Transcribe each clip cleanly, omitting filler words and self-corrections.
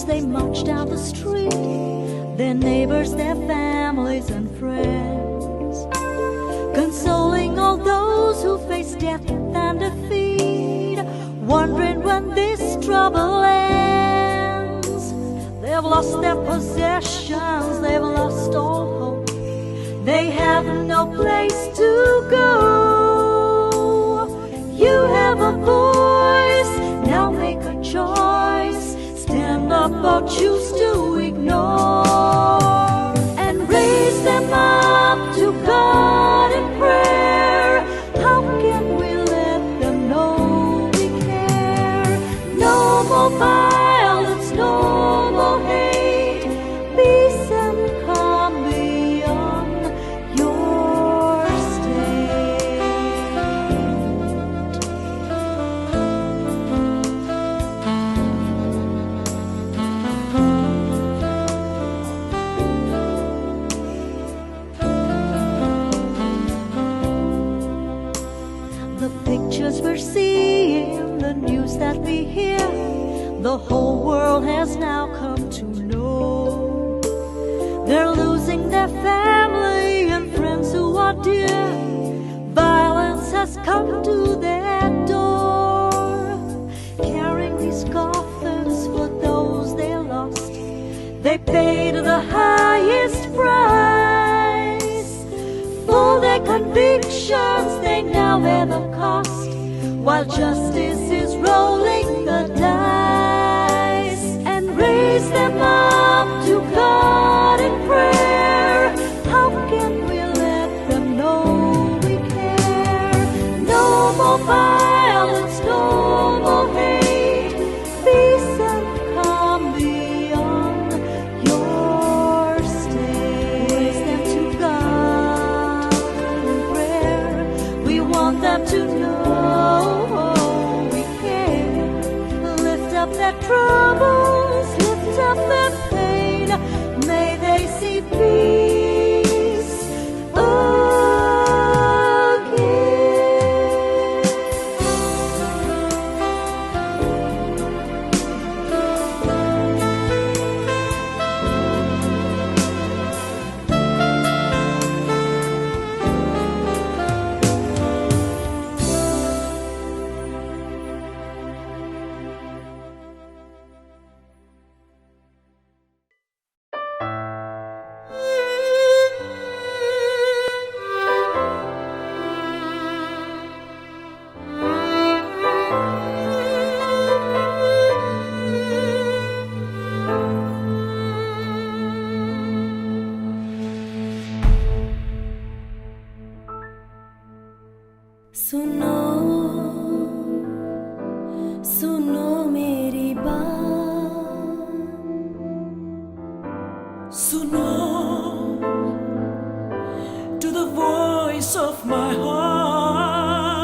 they march down the street, their neighbors, their families and friends, consoling all those who face death and defeat, wondering when this trouble ends. They've lost their possessions, they've lost all hope, they have no place to go. You have a voice, now make a choice, stand up or choose to ignore, and raise them up to God in prayer. How can we let them know we care? No more violence, no more hate, peace and calm beyond your state. The pictures we're seeing, the news that we hear, the whole world has now come to know. They're losing their family and friends who are dear. Violence has come to their door, carrying these coffins for those they lost. They paid the highest price for their convictions, they now bear the cost, while justice is rolling the dice. And raise them up to God in prayer. How can we let them know we care? No more violence, no more hate, peace and calm beyond your state. Raise them to God in prayer. We want them to know we care. Lift up their troubles, lift up their pain. May they see peace सुनो सुनो मेरी बात, Suno to the voice of my heart.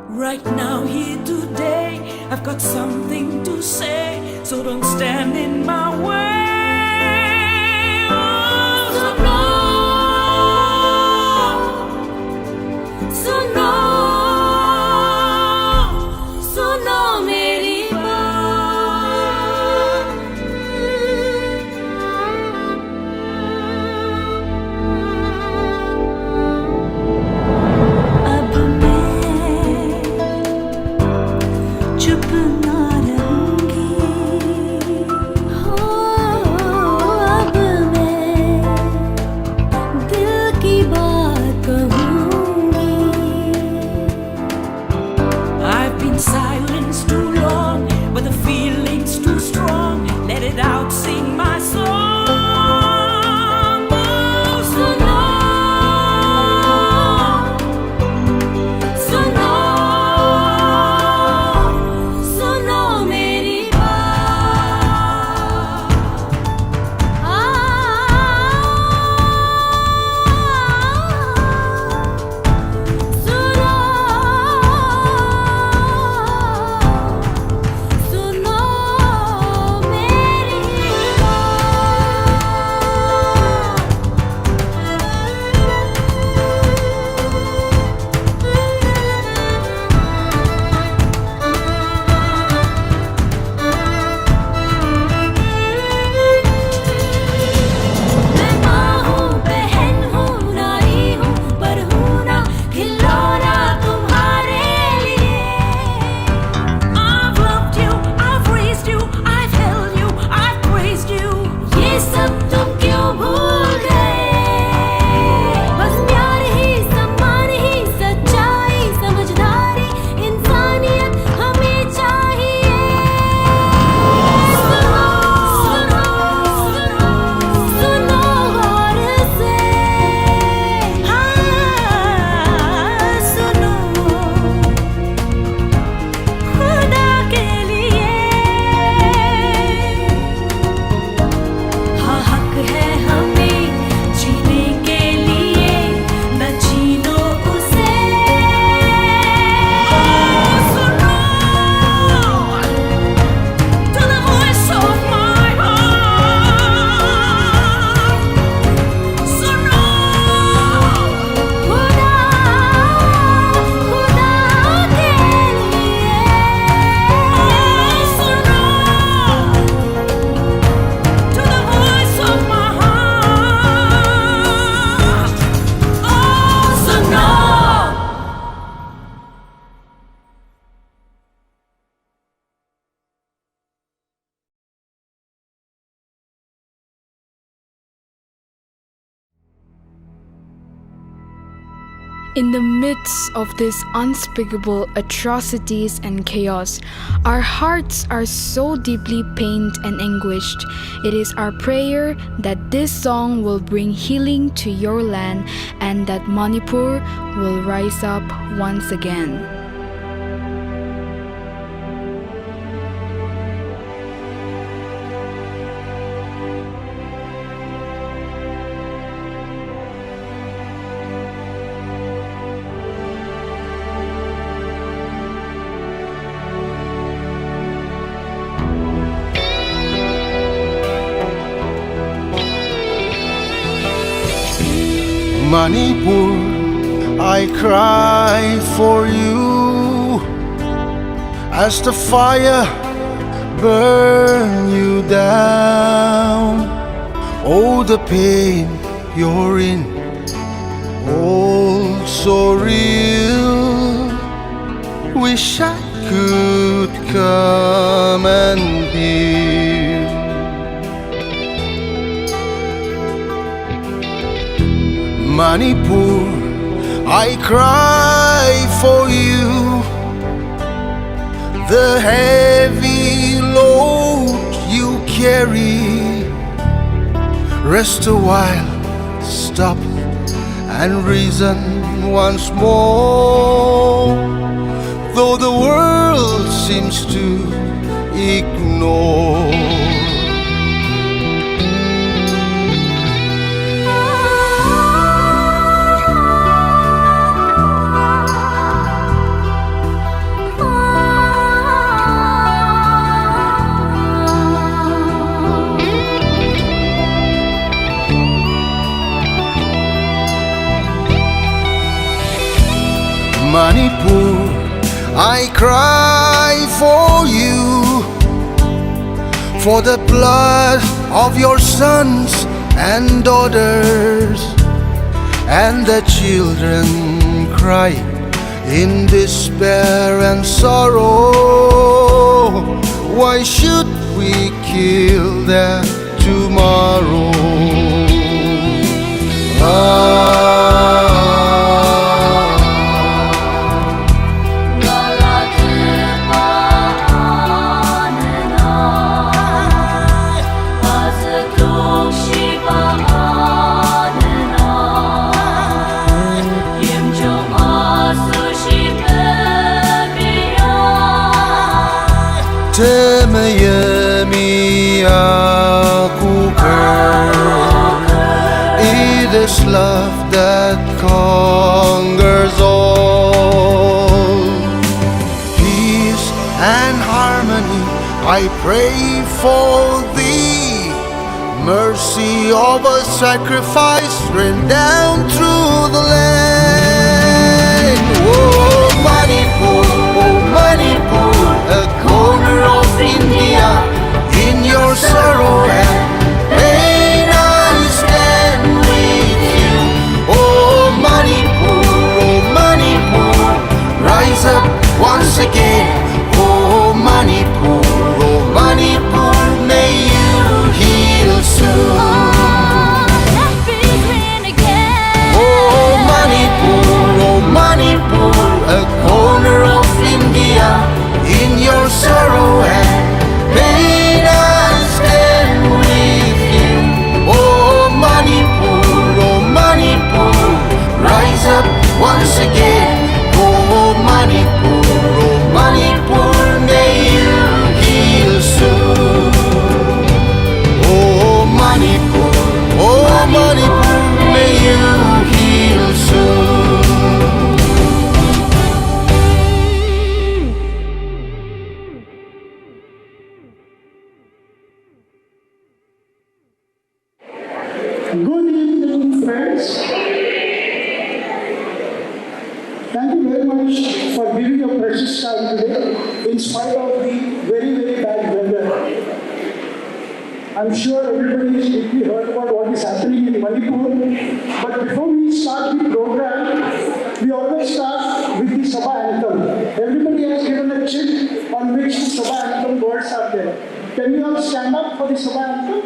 Right now, here today, I've got something to say, so don't stand in my way. सुनो सुनो मेरी बात। अब मैं चुप ना रहूंगी, हो In the midst of these unspeakable atrocities and chaos, our hearts are so deeply pained and anguished. It is our prayer that this song will bring healing to your land and that Manipur will rise up once again. Manipur, I cry for you as the fire burn you down. Oh, the pain you're in, all so real. Wish I could come and heal. Manipur, I cry for you, the heavy load you carry. Rest a while, stop and reason once more, though the world seems to ignore. Manipur, I cry for you, for the blood of your sons and daughters, and the children cry in despair and sorrow. Why should we kill them tomorrow? Temeyemi aku it is love that conquers all. Peace and harmony I pray for thee. Mercy of a sacrifice rain down through the land. Oh Manipur, oh Manipur, a corner of India. In your sorrow and pain I stand with you. Oh Manipur, rise up once again. Oh Manipur, may you heal soon. Oh Manipur, a corner of India. In your sorrow and pain I stand with you. Oh Manipur, rise up once again. Oh Manipur, may you heal soon. Oh Manipur, may you heal soon. Good evening, friends. Thank you very much for giving your precious time today, in spite of the very, very bad weather. I'm sure everybody is deeply heard about what is happening in Manipur. But before we start the program, we always start with the Sabha anthem. Everybody has given a chit on which the Sabha anthem words are there. Can you all stand up for the Sabha anthem?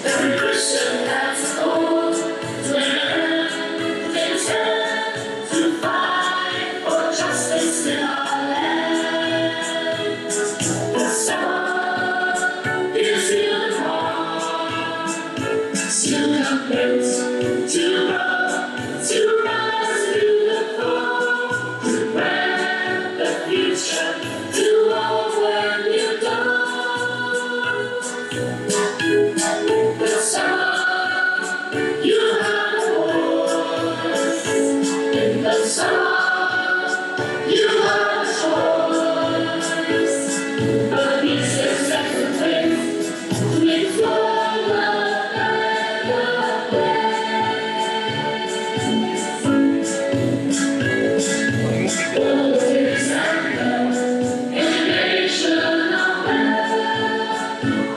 Every Christian has a call to end hatred, to fight for justice in our land. The summer is in the heart, to commit, to love, to rise beautiful, to plan the future, to love when you die. The summer, you have a voice. In the summer, you have a choice. But it's the second place to make for love and the Politics and love, education of man.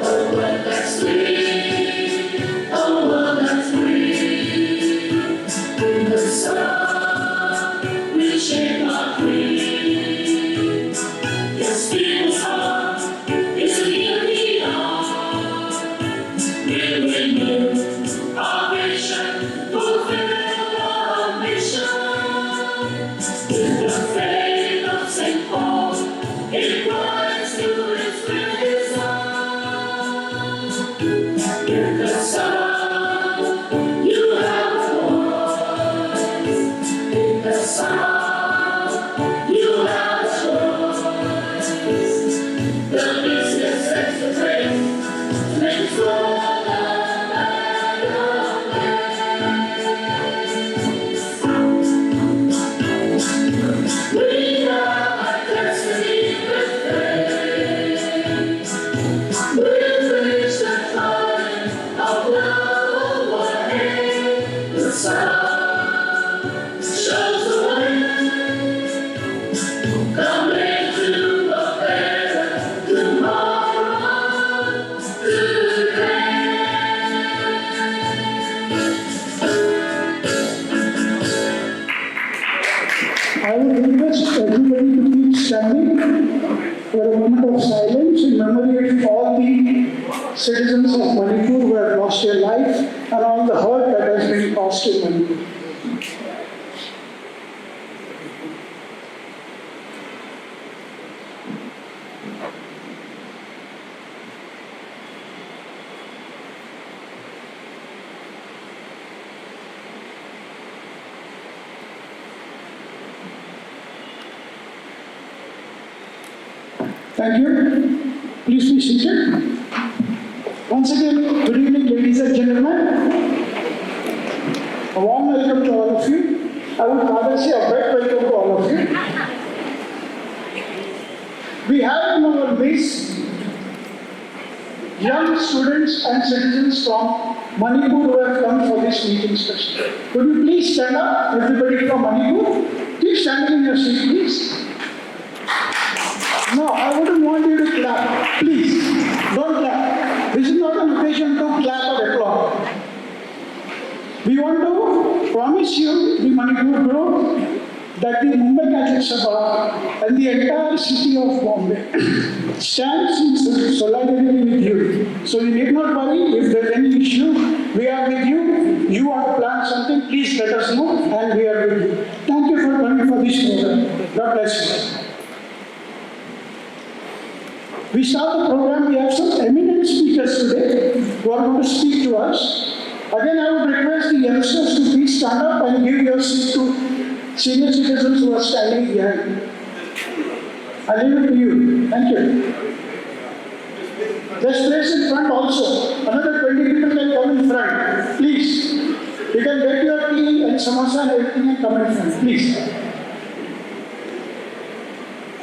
A world that's free, a world that's free. In the sun, we shape our creed. Yes, people's heart is in the arm. We renew our vision, fulfill our mission. In the faith of St. Paul, it cries to its greatest song. In the summer, you have a voice. In the summer, you have a choice. The business sets the pace, makes for we have a destiny with faith. We'll reach the time of love overhead. The sun shows the way. Come into the better tomorrow today. I would request everybody to keep standing for a moment of silence in memory of all the citizens of Manipur who have lost their life and all the hurt that has been caused in Manipur. Thank you. Please be seated. Once again, good evening, ladies and gentlemen. A warm welcome to all of you. I would rather say a wet welcome to all of you. We have in our midst young students and citizens from Manipur who have come for this meeting specially. Could you please stand up, everybody from Manipur? Keep standing in your seat, please. No, I wouldn't want you to clap. Please, don't clap. This is not an occasion to clap or applaud. We want to promise you, the Manipur group, that the Mumbai Catholic Sabha and the entire city of Bombay stands in solidarity with you. So you need not worry if there is any issue. We are with you. You want to plan something, please let us know and we are with you. Thank you for coming for this program. God bless you. We start the program, we have some eminent speakers today who are going to speak to us. Again, I would request the youngsters to please stand up and give your seat to senior citizens who are standing behind. I leave it to you. Thank you. There's place in front also. Another 20 people can come in front. Please. You can get your tea and samosa and everything and come in front. Please.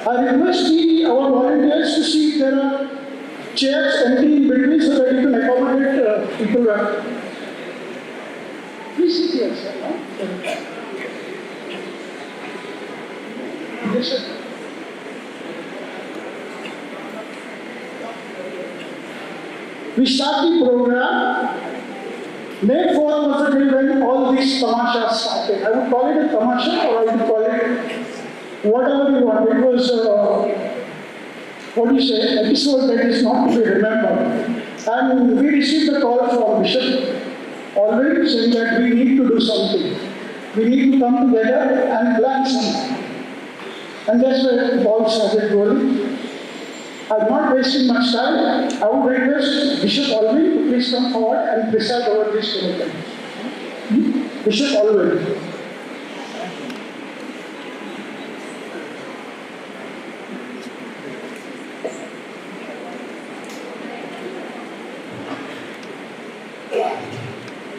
I request our volunteers to see if there are chairs empty in between so that you can accommodate people. Please sit here, sir. Yes, sir. We start the program. May 4th was the day when all these tamashas started. I would call it a tamasha or I would call it whatever you want. It was what do you say, episode that is not to be remembered. And we received a call from Bishop already saying that we need to do something. We need to come together and plan something. And that's where the ball started rolling. I'm not wasting much time. I would request Bishop Alvin to please come forward and preside over this committee. Bishop Alvin.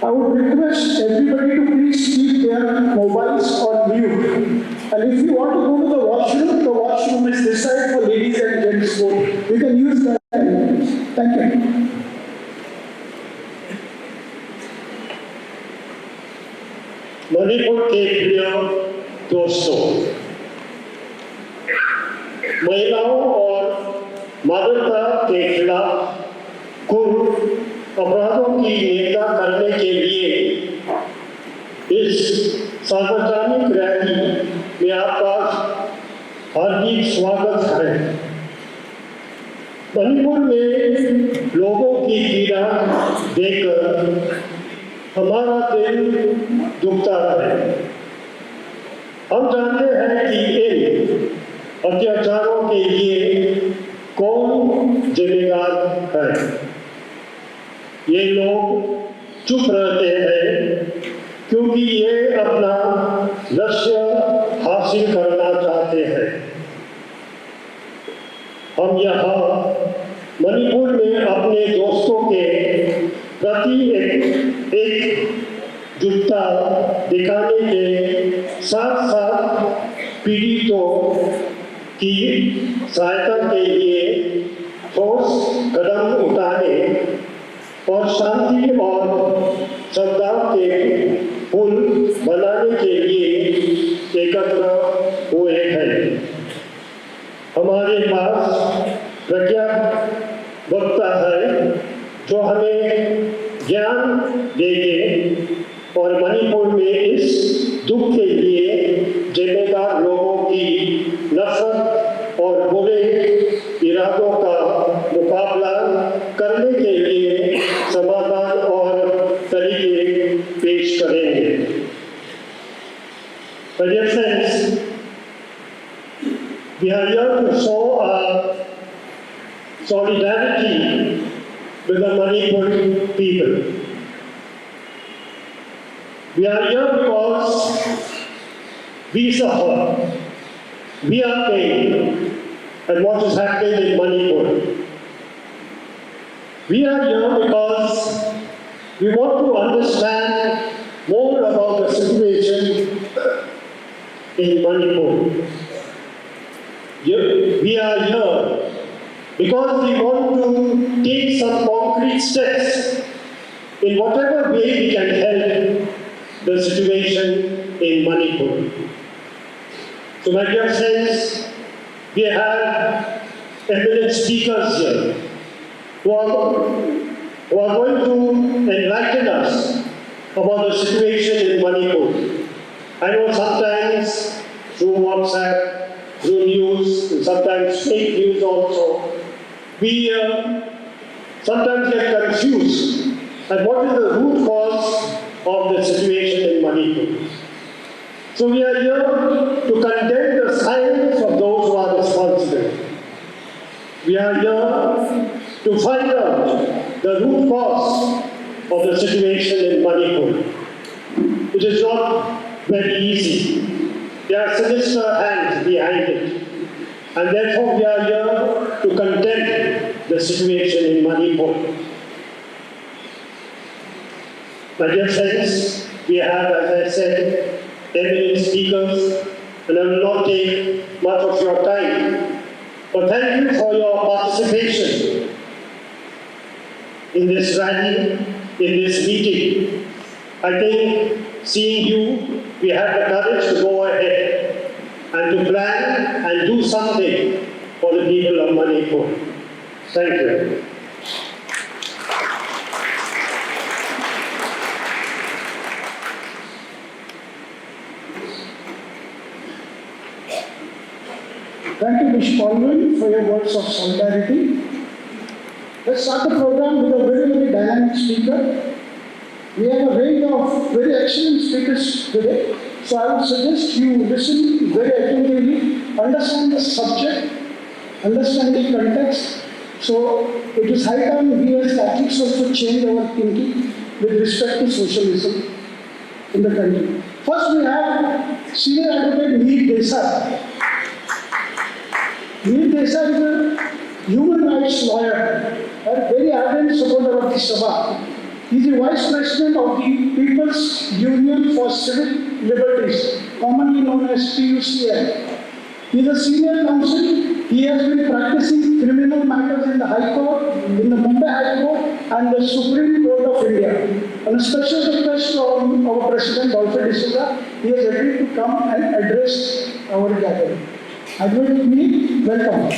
I would request everybody to please keep their mobiles on mute. And if you want to go to the washroom is this side for ladies and gents both. You can use that. Thank you. Manipur के प्रिय दोस्तों, महिलाओं और मादकता के खिलाफ कुल अपराधों की निंदा करने के लिए इस सार्वजनिक रैली में आपका हार्दिक स्वागत है। मणिपुर में लोगों की पीड़ा देखकर हमारा दिल दुखता है। हम जानते हैं कि इन अत्याचारों के लिए कौन जिम्मेदार है। ये लोग चुप रहते हैं क्योंकि ये अपना लक्ष्य हासिल करना चाहते हैं। हम यहाँ मणिपुर में अपने दोस्तों के प्रति एकजुटता दिखाने के साथ साथ पीड़ितों की सहायता के लिए ठोस कदम उठाने और शांति और सद्भाव के पुल बनाने के लिए एकत्र हुए हैं। हमारे पास प्रज्ञा वक्ता है जो हमें ज्ञान देंगे और मणिपुर में इस दुख के लिए जिम्मेदार लोगों की नफरत और बुरे इरादों का मुकाबला करने के लिए समाधान और तरीके पेश करेंगे। Dear friends, we are here to show our solidarity with the Manipuri people. We are here because we suffer, we are pained at what is happening in Manipur. We are here because we want to understand more about the situation in Manipur. We are here because we want to take some concrete steps in whatever way we can help the situation in Manipur. So my dear friends, we have eminent speakers here who are going to enlighten us about the situation in Manipur. I know sometimes through WhatsApp, through news, and sometimes fake news also, we sometimes get confused at what is the root cause of the situation in Manipur. So we are here to condemn the silence of those who are responsible. We are here to find out the root cause of the situation in Manipur. It is not very easy. There are sinister hands behind it. And therefore we are here to condemn the situation in Manipur. My dear friends, we have, as I said, eminent speakers, and I will not take much of your time. But thank you for your participation in this rally, in this meeting. I think seeing you, we have the courage to go ahead and to plan and do something for the people of Manipur. Thank you. Thank you, Ms. Paulwin, for your words of solidarity. Let's start the program with a very, very dynamic speaker. We have a range of very excellent speakers today. So I would suggest you listen very attentively, understand the subject, understand the context. So it is high time we as Catholics also change our thinking with respect to socialism in the country. First we have Senior Advocate Meet Desai. Meet Desai is a human rights lawyer, a very ardent supporter of the Sabha. He is the Vice President of the People's Union for Civic Liberties, commonly known as PUCL. He is a senior counsel. He has been practicing criminal matters in the High Court, in the Mumbai High Court, and the Supreme Court of India. On a special request from our President, Alfred D'Souza, he has agreed to come and address our gathering. Advocate Meet, welcome.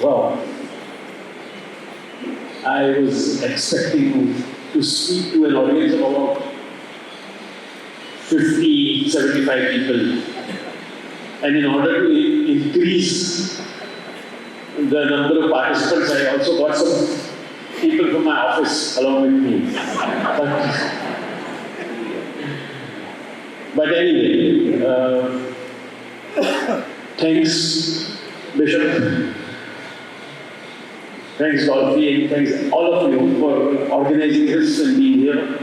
Wow. I was expecting to speak to an audience of about 50, 75 people. And in order to increase the number of participants, I also got some people from my office along with me. But anyway, thanks, Bishop. Thanks, Dolphy, and thanks all of you for organizing this and being here.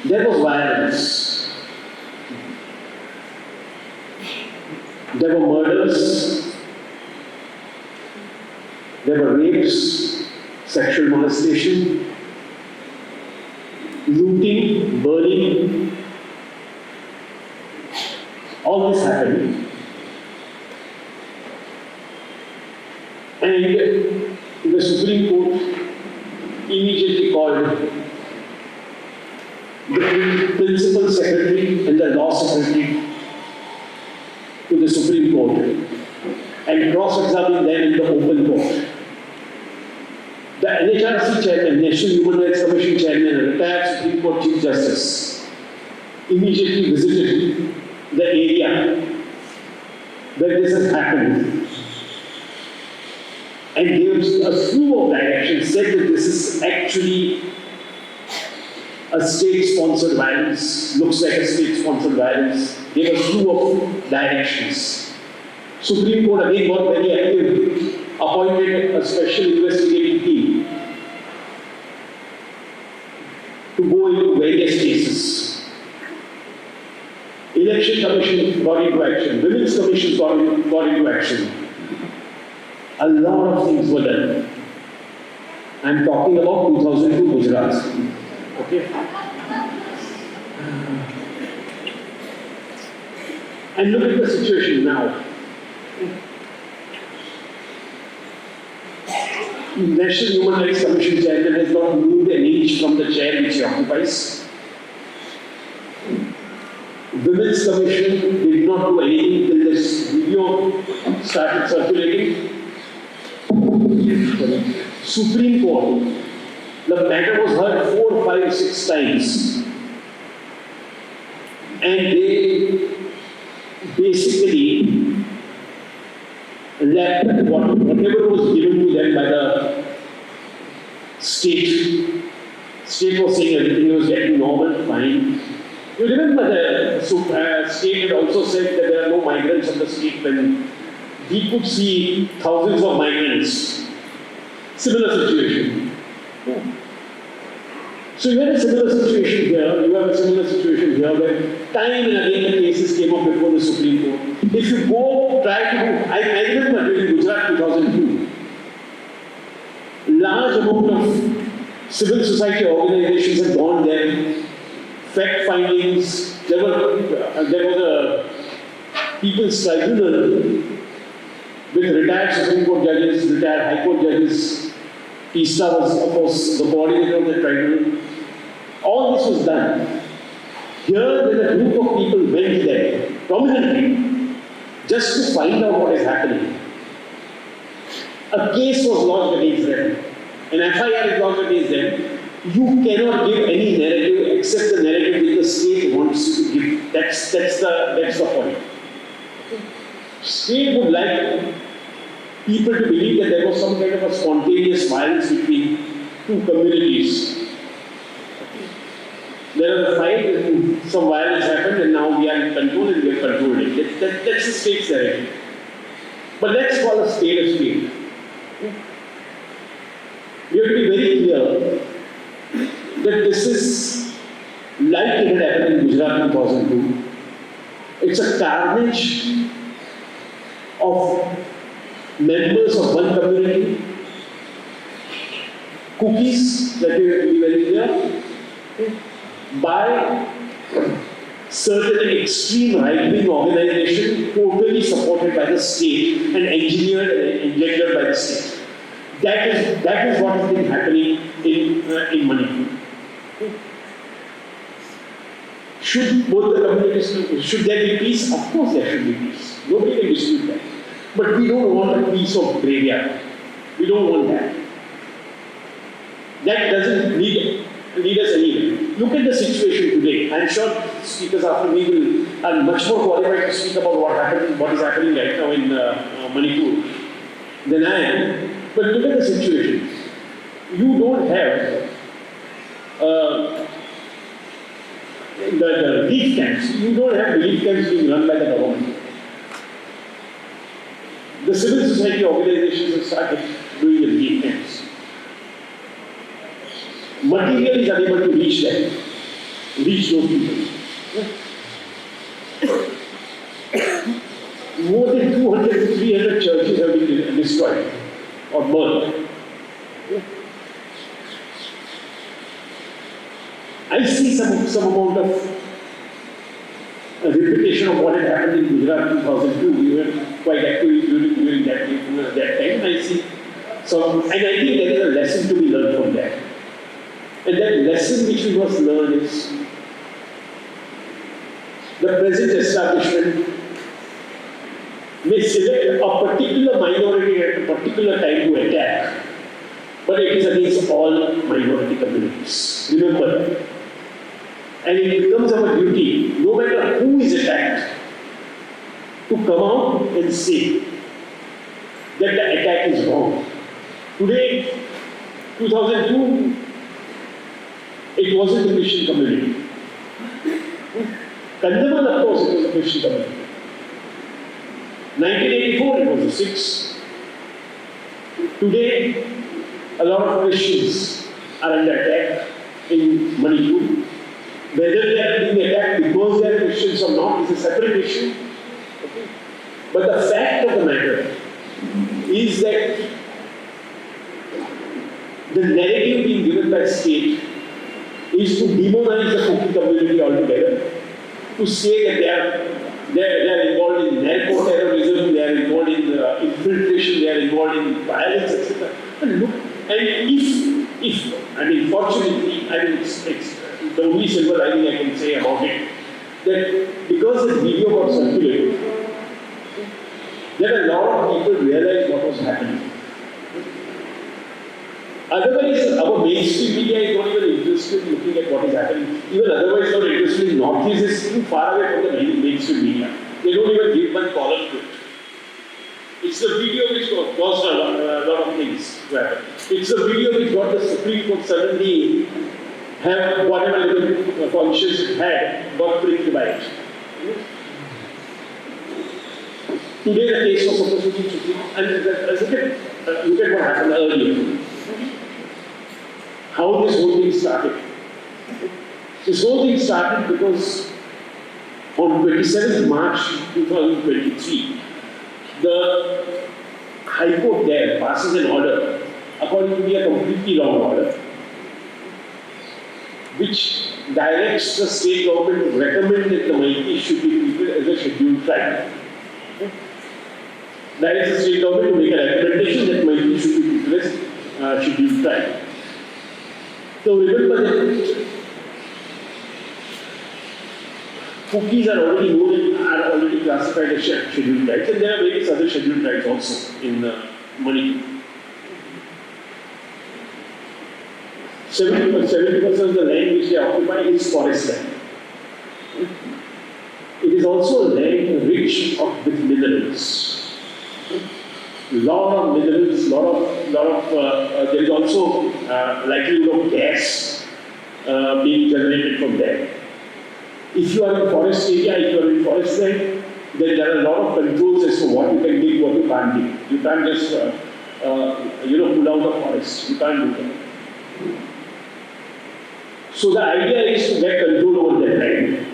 There was violence. There were murders. There were rapes, sexual molestation, looting, burning. All this happened. And the Supreme Court immediately called the Principal Secretary and the Law Secretary to the Supreme Court and cross-examined them in the open court. The NHRC Chairman, National Human Rights Commission Chairman, and retired Supreme Court Chief Justice immediately visited the area where this has happened and gave a slew of directions, said that this is actually a state-sponsored violence, looks like a state-sponsored violence, gave a slew of directions. Supreme Court again got very active, appointed a special investigating team to go into various cases. Election Commission got into action, Women's Commission got into action. A lot of things were done. I'm talking about 2002 Gujarat. Okay? And look at the situation now. National Human Rights Commission Chairman has not moved an inch from the chair which he occupies. Women's Commission did not do anything till this video started circulating. Supreme Court, the matter was heard 4, 5, 6 times. And they basically left whatever was given to them by the state. State was saying everything was getting normal, fine. You remember the state had also said that there are no migrants on the street when he could see thousands of migrants. Similar situation. So you had a similar situation here, you have a similar situation here where time and again the cases came up before the Supreme Court. If you go try to do, I remember during Gujarat 2002, large amount of civil society organizations had gone there, fact findings, there was a People's Tribunal with retired Supreme Court judges, retired High Court judges. Tista was, of course, the coordinator of the tribunal. All this was done. Here, then a group of people went there, prominently, just to find out what is happening. A case was lodged against them. An FIR is lodged against them. You cannot give any narrative except the narrative that the state wants you to give. That's the point. State would like people to believe that there was some kind of a spontaneous violence between two communities. There was a fight and some violence happened and now we are in control and we have controlled it. That's the state's narrative. But let's call a state a state. We have to be very clear that this is like it had happened in Gujarat in 2002. It's a carnage of members of one community, cookies, that we have to be very clear, by certain extreme right-wing organization totally supported by the state and engineered and engendered by the state. That is what has been happening in Manipur. Should both the communities, should there be peace? Of course there should be peace. Nobody can dispute that. But we don't want a peace of graveyard. We don't want that. That doesn't lead us anywhere. Look at the situation today. I'm sure speakers after me are much more qualified to speak about what is happening right now in Manipur than I am. But look at the situation. You don't have the relief camps. You don't have relief camps being run by the government. The civil society organizations have started doing the relief camps. Material is unable to reach them, reach those people. More than 200 to 300 churches have been destroyed or burned. I see some amount of repetition of what had happened in Gujarat in 2002. We were quite active during that time. I see some, and I think there is a lesson to be learned from that. And that lesson which we must learn is the present establishment may select a particular minority at a particular time to attack, but it is against all minority communities. Remember that. And it becomes our duty, no matter who is attacked, to come out and say that the attack is wrong. Today, 2002, it wasn't a Christian community. Kandaman, of course, it was a Christian community. 1984, it was a 6. Today, a lot of Christians are under attack in Manipur. Whether they are being attacked because they are Christians or not is a separate issue. Okay? But the fact of the matter is that the narrative being given by state is to demonize the Kuki community altogether, to say that they are involved in narco-terrorism, they are involved in infiltration, they are involved in violence, etc. And look, fortunately, it's the only silver lining I can say about it, that because this video got circulated, there are a lot of people realized what was happening. Otherwise, our mainstream media is not even interested in looking at what is happening. Even otherwise, not interested in Northeast is too far away from the mainstream media. They don't even give one column to it. It's the video which caused a lot of things to happen. It's the video which got the Supreme Court suddenly have whatever little conscience it had got pricked by it. Today the case was supposed to be Supreme Court, and look at what happened earlier. How this whole thing started. This whole thing started because on 27th March 2023, the High Court there passes an order, according to me a completely wrong order, which directs the state government to recommend that the Maiti should be treated as a scheduled tribe. Directs the state government to make a recommendation that Maiti should be treated as scheduled tribe. So remember that cookies are already classified as scheduled tribes, and there are various other scheduled tribes also in Manipur. 70% of the land which they occupy is forest land. It is also a land rich with minerals. Lot of minerals, there is also likelihood of gas being generated from there. If you are in forest area, if you are in forest land, then there are a lot of controls as to what you can dig, what you can't dig. You can't just pull out the forest. You can't do that. So the idea is to get control over that land.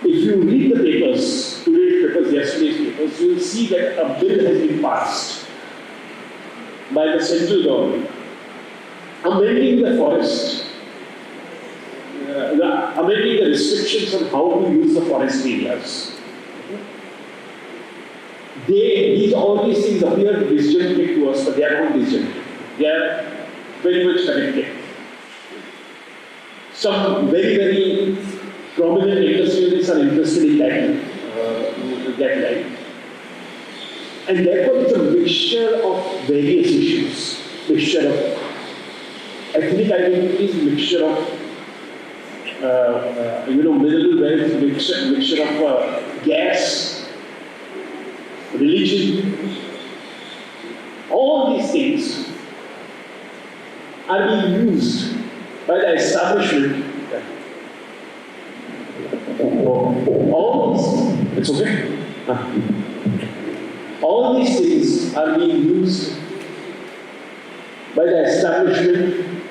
If you read the papers, today's papers, yesterday's papers, you will see that a bill has been passed by the central government amending the forest, amending the restrictions on how to use the forest areas. All these things appear disjunctive to us, but they are not disjunctive. They are very much connected. Some very, very prominent industrialists are interested in that line. And therefore, it's a mixture of various issues. Mixture of ethnic identities, mixture of mineral wealth, mixture of gas, religion. All these things are being used by the establishment. It's okay. All these things are being used by the establishment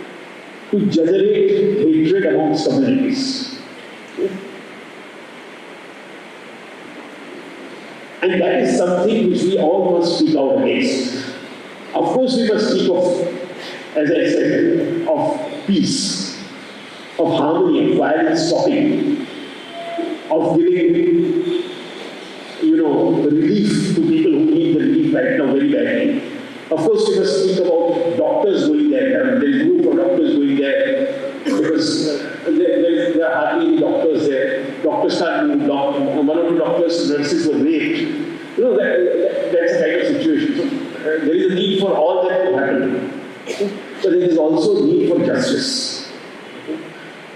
to generate hatred amongst communities. And that is something which we all must speak out against. Of course, we must speak of, as I said, of peace, of harmony, of violence stopping, of giving, relief to people who need the relief right now very badly. Of course, we must speak about doctors going there. There is room for doctors going there because there are hardly any doctors there. Doctors can't move. One or two doctors, nurses were raped. That's a kind of situation. So there is a need for all that to happen. But there is also a need for justice.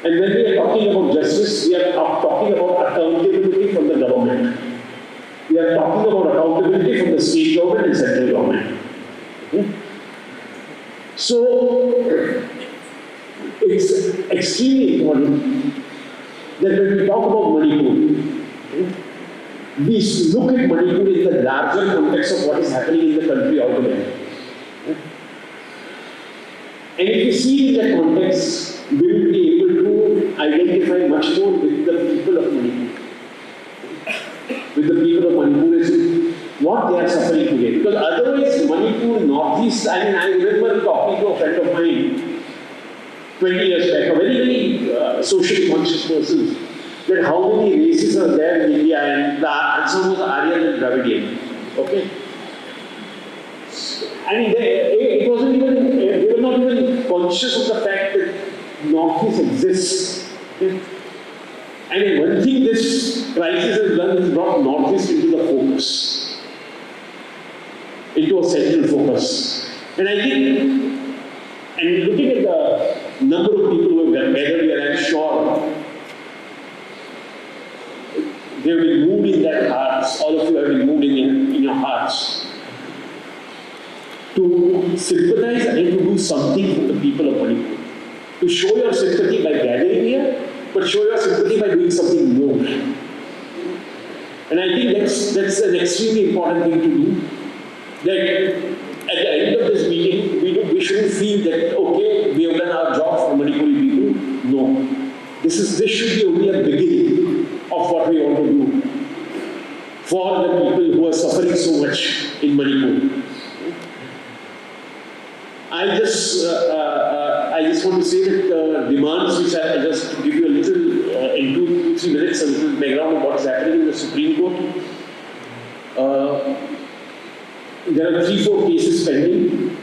And when we are talking about justice, we are talking about accountability from the government. We are talking about accountability from the state government and central government. So, it's extremely important that when we talk about Manipur, we look at Manipur in the larger context of what is happening in the country altogether. And if we see in that context, we will be able to identify much more with the people of Manipur. With the people of Manipur is what they are suffering today. Because otherwise, Manipur, Northeast, I remember talking to a friend of mine 20 years back, a very, very socially conscious person, that how many races are there in India, and the answer was Aryan and Dravidian. Okay? They were not even conscious of the fact that Northeast exists. Okay? And one thing this crisis has done is brought Northeast into the focus, into a central focus. And I think, and looking at the number of people who have gathered here, I'm sure they have been moved in their hearts, all of you have been moved in your hearts, to sympathize and to do something for the people of Manipur. To show your sympathy by gathering here, but show your sympathy by doing something more. And I think that's an extremely important thing to do. That at the end of this meeting, we shouldn't feel that, okay, we have done our job for Manipuri people. No. This should be only a beginning of what we want to do for the people who are suffering so much in Manipur. I just want to say that the demands which I just give you a little, in 2-3 minutes, a little background of what is happening in the Supreme Court. There are 3-4 cases pending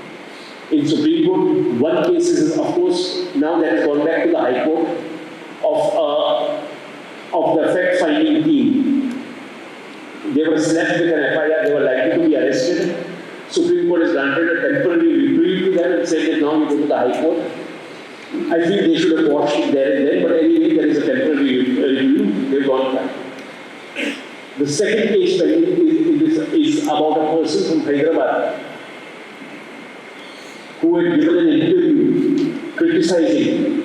in Supreme Court. One case is, of course, now that has gone back to the High Court of of the fact-finding team. They were slapped with an FIR, they were likely to be arrested. Supreme Court has granted a temporary reprieve to them and said that now you go to the High Court. I feel they should have watched it there and then, but anyway, there is a temporary review, they've gone back. The second case is about a person from Hyderabad who had given an interview criticizing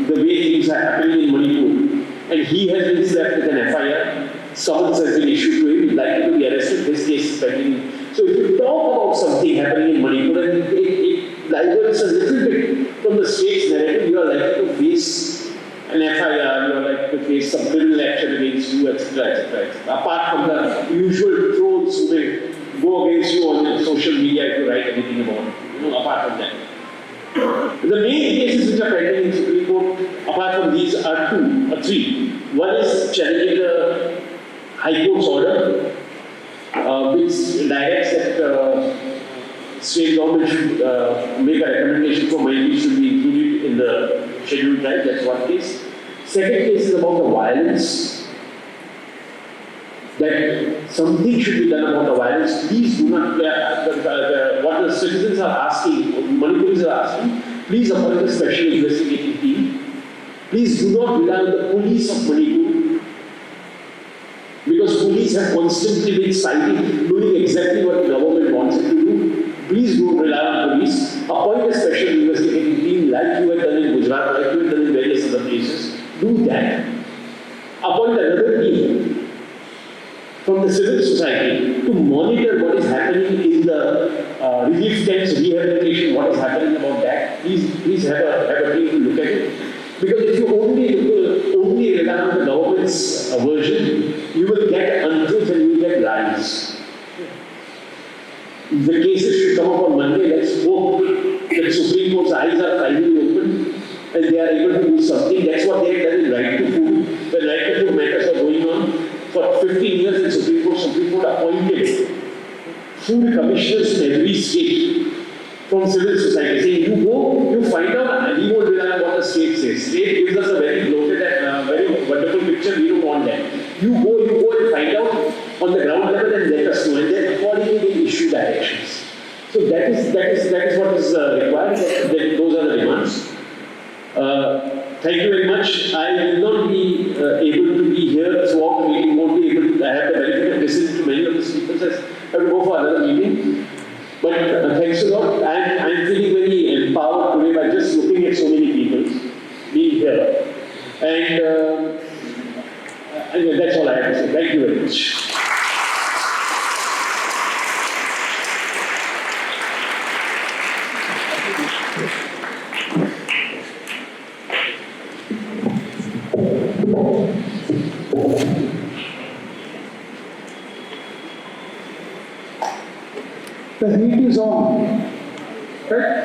the way things are happening in Manipur. And he has been slapped with an FIR. Summons has been issued to him, likely to be arrested. This case is pending. So if you talk about something happening in Manipur and it diverges a little bit from the state's narrative, you are likely to face an FIR, you are likely to face some criminal action against you, etc., etc., etc. Apart from the usual trolls who may go against you on social media if you write anything about it, apart from that. The main cases which are pending in Supreme Court, apart from these, are three. One is challenging the High Court's order, which directs that state government should make a recommendation for minorities should be included in the scheduled tribe. That's one case. Second case is about the violence. That something should be done about the violence. Please do not, what the citizens are asking, Manipuris are asking, please appoint a special investigating team. Please do not rely on the police of Manipur, because police have constantly been citing, doing exactly what the government wants it to do. Please don't rely on police. Appoint a special investigating team like you have done in Gujarat, like you have done in various other places. Do that. Appoint another team from the civil society to monitor what is happening in the relief camps, rehabilitation, what is happening about that. Please have a team to look at it. Because if you only rely on the government's version, you will get untruth and you will get lies. The cases should come up on Monday. Let's hope that Supreme Court's eyes are finally open and they are able to do something. That's what they have done in Right to Food. The Right to Food matters are going on. For 15 years in Supreme Court appointed food commissioners in every state from civil society, saying, you go, you find out, and we won't rely on what the state says. State gives us a very bloated and very wonderful picture, we don't want that. You go and find out on the ground level and let us know, and then accordingly we issue directions. So that is what is required, those are the demands. Thank you very much. I will not be able to be here throughout the meeting, won't be able to, I have the benefit of listening to many of the speakers, I have to go for another meeting. But thanks a lot. I'm feeling very empowered today by just looking at so many people being here. And that's all I have to say. Thank you very much. The heat is on. Right?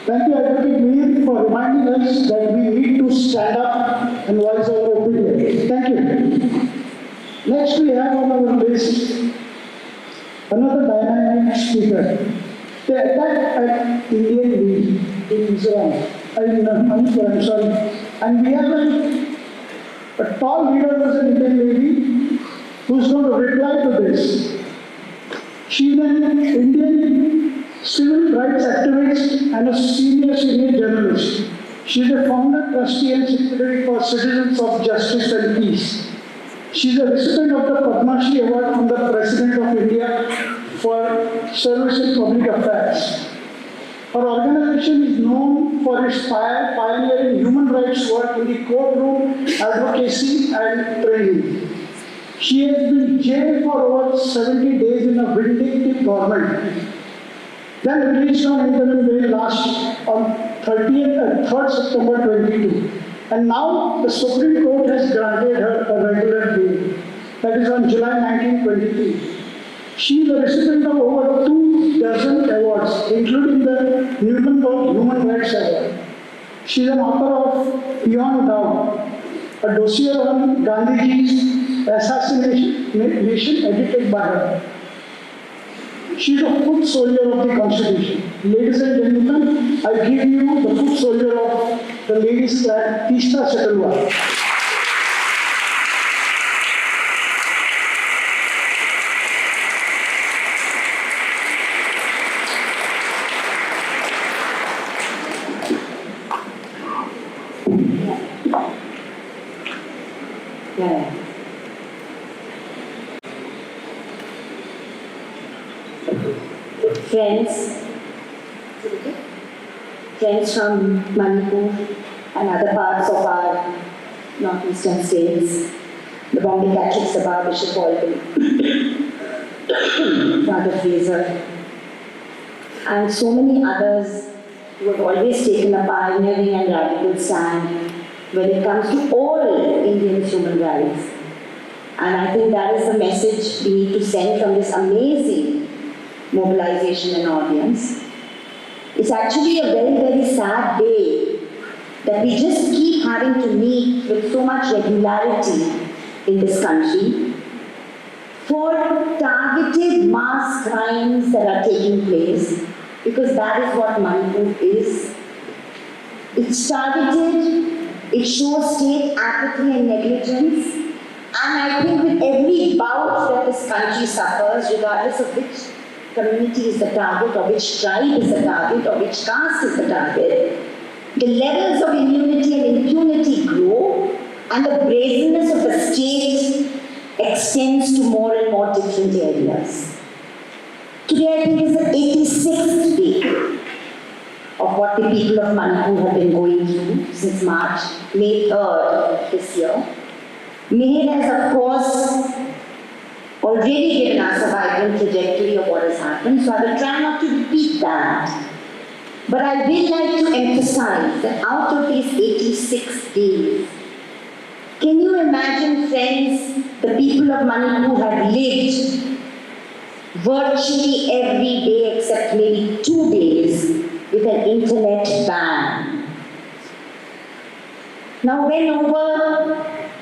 Thank you, Advocate Meir, for reminding us that we need to stand up and voice our opinion. Thank you. Next, we have on our list another dynamic speaker. They attacked at Indian League in Israel, in Manipur, I'm sorry. And we have a tall leader who is an Indian lady who is going to reply to this. She is an Indian civil rights activist and a senior journalist. She is a founder, trustee and secretary for Citizens of Justice and Peace. She is a recipient of the Padma Shri Award from the President of India for service in public affairs. Her organization is known for its pioneering human rights work in the courtroom, advocacy and training. She has been jailed for over 70 days in a vindictive government. Then released on interim bail on 3rd September 22. And now the Supreme Court has granted her a regular bail. That is on July 1923. She is a recipient of over 24 awards, including the Newman Human Rights Award. She is an author of Beyond Doubt, a dossier on Gandhiji's assassination edited by her. She is a foot soldier of the Constitution. Ladies and gentlemen, I give you the foot soldier of the ladies' flag, Tista Setalwa. friends from Manipur and other parts of our northeastern states, the Bombay Catholic Sabha, Bishop Walton, Father Fraser, and so many others who have always taken a pioneering and radical stand when it comes to all Indian human rights. And I think that is the message we need to send from this amazing mobilization and audience. It's actually a very, very sad day that we just keep having to meet with so much regularity in this country for targeted mass crimes that are taking place, because that is what Manipur is. It's targeted, it shows state apathy and negligence, and I think with every bout that this country suffers, regardless of which community is the target, or which tribe is the target, or which caste is the target, the levels of immunity and impunity grow, and the brazenness of the state extends to more and more different areas. Today I think is the 86th day of what the people of Manipur have been going through since May 3rd this year. Meher has, of course, already given us a vibrant trajectory of what has happened, so I will try not to repeat that. But I will like to emphasize that out of these 86 days, can you imagine, friends, the people of Manipur have lived virtually every day except maybe 2 days with an internet ban. Now, when over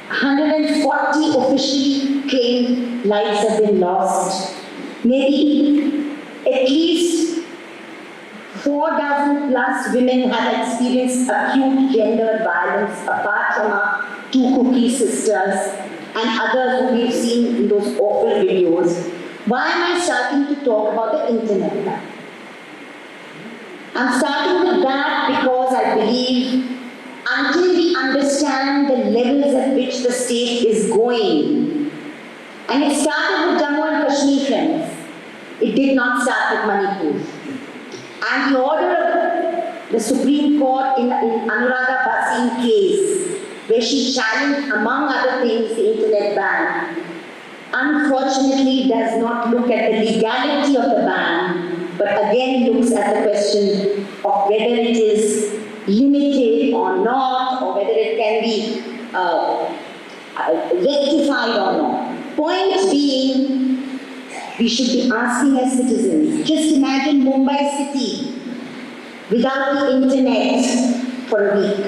140 officially claimed lives have been lost, maybe at least 4 dozen plus women have experienced acute gendered violence, apart from our 2 cookie sisters and others who we've seen in those awful videos. Why am I starting to talk about the internet ban? I'm starting with that because I believe until we understand the levels at which the state is going, and it started with Jammu and Kashmir, friends. It did not start with Manipur. And the order of the Supreme Court in Anuradha Bhasin case, where she challenged, among other things, the internet ban, unfortunately does not look at the legality of the ban, but again looks at the question of whether it is limited or not, or whether it can be rectified or not. Point being, we should be asking as citizens, just imagine Mumbai city without the internet for a week.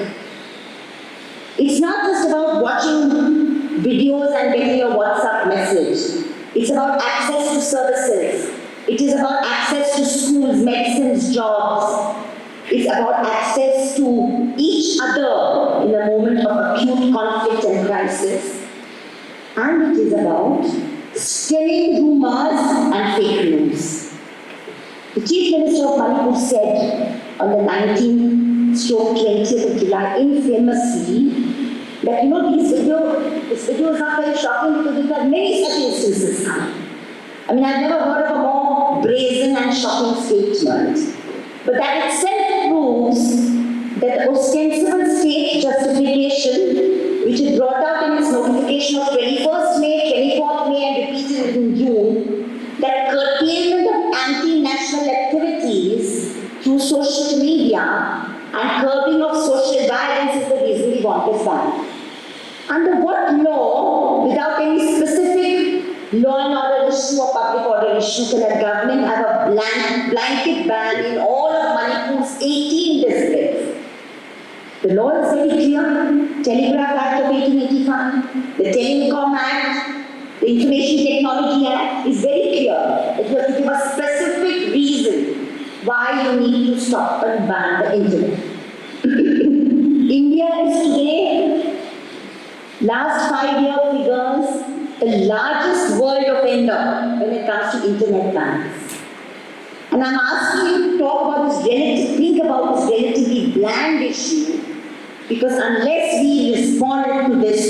It's not just about watching videos and getting a WhatsApp message. It's about access to services. It is about access to schools, medicines, jobs. It's about access to each other in a moment of acute conflict and crisis. And it is about stemming rumors and fake news. The Chief Minister of Manipur said on the 19th/20th of July, infamously, that this video is not very shocking because we've had many such instances now. I mean, I've never heard of a more brazen and shocking statement. But that itself proves that the ostensible state justification, which it brought out in its notification of 21st May, 24th May, and repeated in June, that curtailment of anti-national activities through social media and curbing of social violence is the reason we want this ban. Under what law, without any specific law and order issue or public order issue, can a government have a blanket ban in all of Manipur's 18 districts? The law is very clear. Telegraph Act of 1885, the Telecom Act, the Information Technology Act is very clear that you have to give a specific reason why you need to stop and ban the internet. India is today, last 5-year figures, the largest world offender when it comes to internet bans. And I'm asking you to talk about think about this relatively bland issue, because unless we respond to this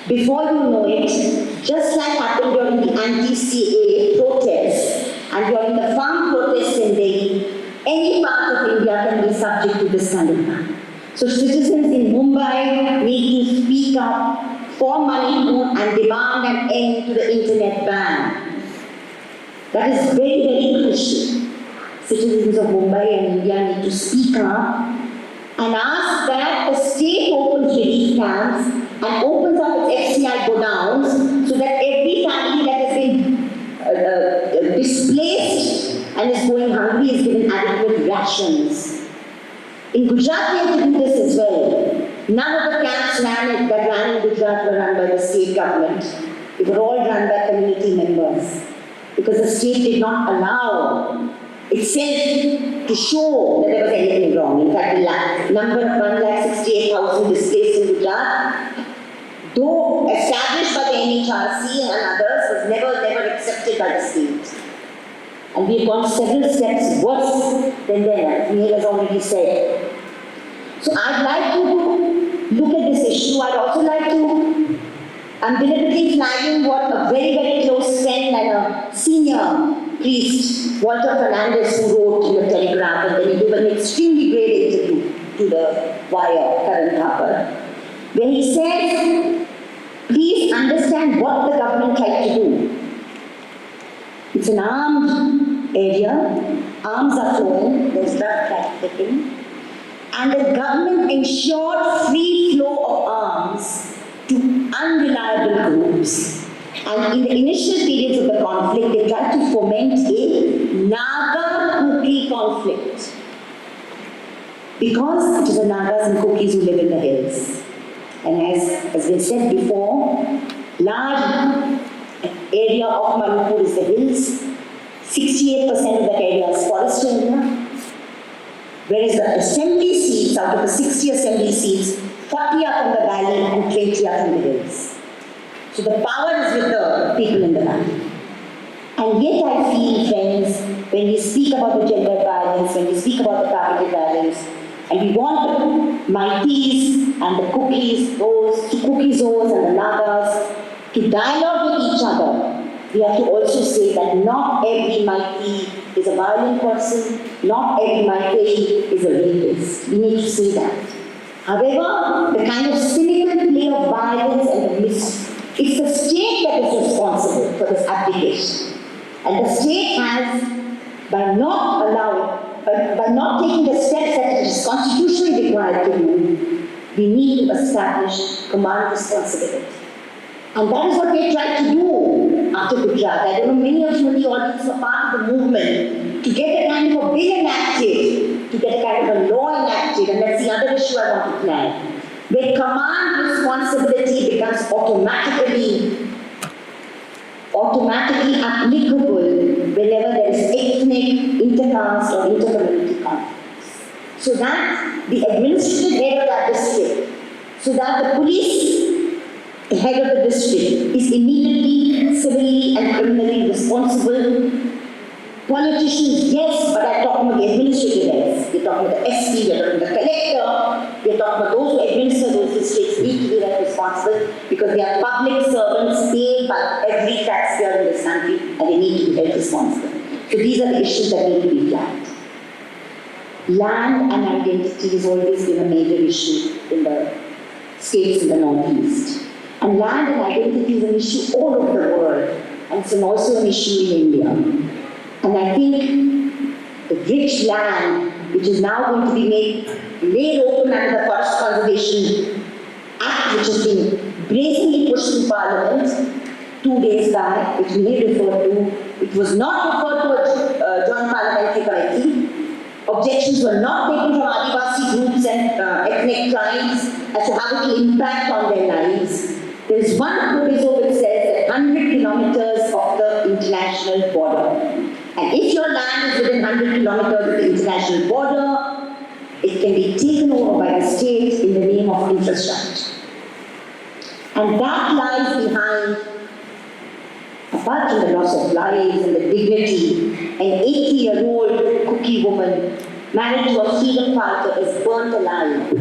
before you know it, just like happened during the anti-CAA protests and during the farm protests in Delhi, any part of India can be subject to this kind of ban. So citizens in Mumbai need to speak up for Manipur and demand an end to the internet ban. That is very, very crucial. Citizens of Mumbai and India need to speak up and ask that the state opens relief camps and opens up its FCI godowns so that every family that has been displaced and is going hungry is given adequate rations. In Gujarat, we have to do this as well. None of the camps that ran in Gujarat were run by the state government. They were all run by community members because the state did not allow itself to show that there was anything wrong. In fact, the number of 168,000 displaced in Gujarat, though established by the NHRC and others, was never accepted by the state. And we have gone several steps worse than then, as Neil has already said. So I'd like to look at this issue. I'd also like to, I'm deliberately flagging what a very, very close friend and a senior priest, Walter Fernandez, who wrote in the Telegraph, and then he gave an extremely great interview to the Wire, Karan Thapar, where he says, please understand what the government tried to do. It's an armed area, arms are flowing, there's drug trafficking, and the government ensured free flow of arms to unreliable groups. And in the initial periods of the conflict, they tried to foment a Naga-Kuki conflict. Because it is the Nagas and Kukis who live in the hills. And as we said before, large area of Manipur is the hills. 68% of that area is forest area. Whereas the assembly seats, out of the 60 assembly seats, 40 are from the valley and 20 are from the hills. So the power is with the people in the valley. And yet I feel, friends, when we speak about the gender violence, when we speak about the targeted violence, and we want the Maitis and the Kukizos and the Nagas to dialogue with each other, we have to also say that not every Maiti is a violent person, not every Maiti is a rapist. We need to say that. However, the kind of cynical play of violence and the it's the state that is responsible for this application. And the state has, by not taking the steps that it is constitutionally required to do, we need to establish command responsibility. And that is what they tried to do after Gujarat. I don't know, many of you in the audience were part of the movement to get a kind of a bill enacted, to get a kind of a law enacted, and that's the other issue I want to flag. Where command responsibility becomes automatically applicable whenever there is ethnic, intercaste or intercommunity conflicts. So that the administrative head of that district, so that the police head of the district is immediately civilly and criminally responsible. Politicians, yes, but I'm talking about the administrative heads. We're talking about the SP, we're talking about the collector, we're talking about those who administer those districts need to be held responsible because they are public servants paid by every taxpayer in this country and they need to be held responsible. So these are the issues that need to be flagged. Land and identity has always been a major issue in the states in the Northeast. And land and identity is an issue all over the world, and it's also an issue in India. And I think the rich land, which is now going to be laid open under the Forest Conservation Act, which has been brazenly pushed in Parliament 2 days back, which we referred to, it was not referred to a joint parliamentary committee. Objections were not taken from Adivasi groups and ethnic tribes as to how it will impact on their lives. There is one proviso which says that 100 kilometers of the international border. And if your land is within 100 kilometers of the international border, it can be taken over by the state in the name of infrastructure. And that lies behind, apart from the loss of lives and the dignity, an 80-year-old Kuki woman married to a freedom fighter is burnt alive.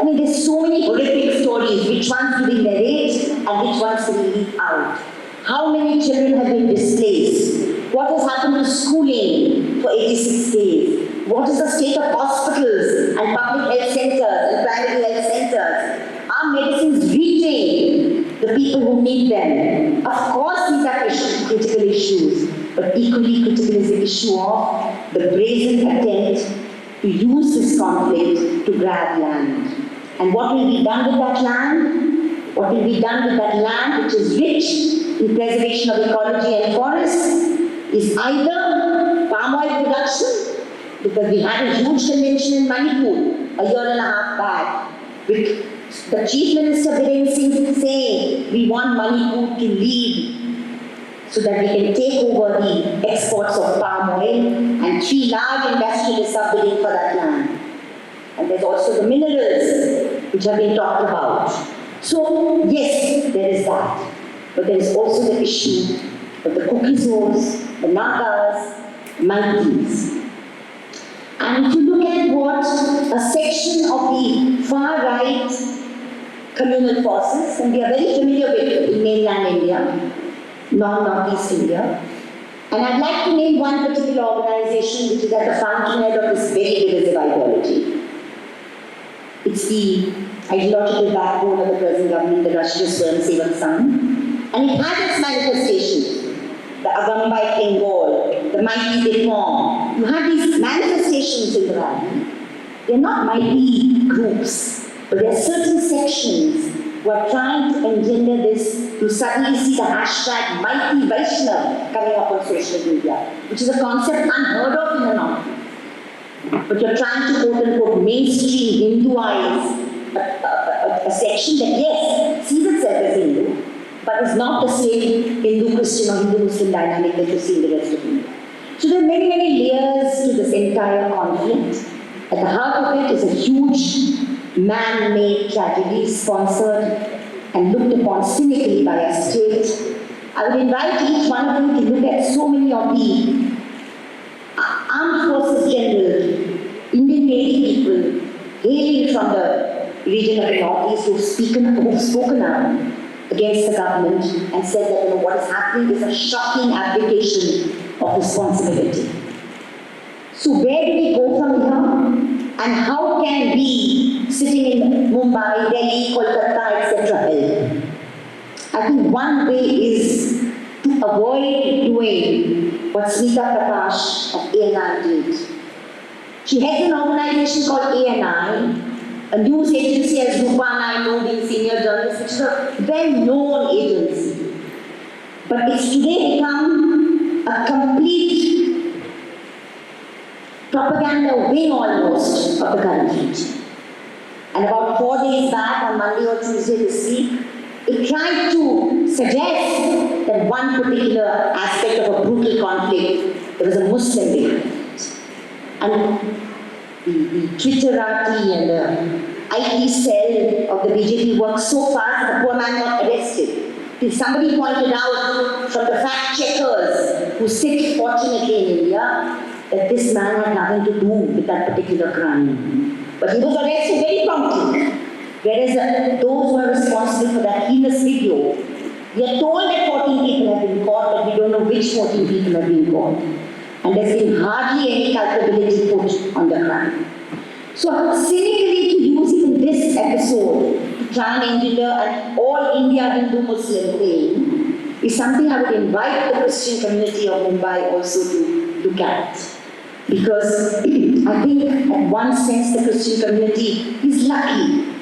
I mean, there's so many horrific stories, which ones to be narrated and which ones to be leave out. How many children have been displaced? What has happened to schooling for 86 days? What is the state of hospitals and public health centers and primary health centers? Are medicines reaching the people who need them? Of course, these are critical issues, but equally critical is the issue of the brazen attempt to use this conflict to grab land. And what will be done with that land? What will be done with that land which is rich in preservation of ecology and forests is either palm oil production, because we had a huge convention in Manipur a year and a half back, with the Chief Minister Biren Singh saying we want Manipur to lead so that we can take over the exports of palm oil, and 3 large industrialists are bidding for that land. And there's also the minerals which have been talked about. So yes, there is that. But there is also the issue of the Kukizos, the Nagas, Maldives. And if you look at what a section of the far-right communal forces, and we are very familiar with in mainland India, Northeast India, and I'd like to name one particular organization which is at the fountainhead of this very divisive ideology. It's the ideological backbone of the present government, the Rashtriya Swayamsevak Sangh, and it has its manifestations. The Agambai Bengal, the mighty Reform. You have these manifestations in the valley. They're not mighty groups, but there are certain sections who are trying to engender this. You suddenly see the hashtag Mighty Vaishnav coming up on social media, which is a concept unheard of in the North. But you're trying to quote-unquote mainstream Hinduize a section that, yes, sees itself as Hindu, but is not the same Hindu-Christian or Hindu-Muslim dynamic that you see in the rest of India. So there are many, many layers to this entire conflict. At the heart of it is a huge man-made tragedy sponsored and looked upon cynically by a state. I would invite each one of you to look at so many of the armed forces generals, Indian Navy people, hailing from the region of the Northeast who've spoken out against the government and said that what is happening is a shocking abdication of responsibility. So where do we go from here? And how can we, sitting in Mumbai, Delhi, Kolkata, etc., help? I think one way is to avoid doing what Smita Prakash of ANI did. She heads an organization called ANI, a news agency as Rupa and I know, being senior journalists, which is a well-known agency. But it's today become a complete propaganda wing almost of the country. And about 4 days back, on Monday or Tuesday this week, it tried to suggest that one particular aspect of a brutal conflict, there was a Muslim behind it. And the Twitterati and the IT cell of the BJP worked so fast that the poor man got arrested. Till somebody pointed out from the fact checkers who sit fortunately in India that this man had nothing to do with that particular crime. But he was arrested very promptly. Whereas those who are responsible for that heinous video, we are told that 14 people have been caught, but we don't know which 14 people have been caught. And there's been hardly any culpability put on the crime. So cynically to use even this episode to try and engender an all-India Hindu-Muslim thing is something I would invite the Christian community of Mumbai also to look at. Because I think at one sense the Christian community is lucky.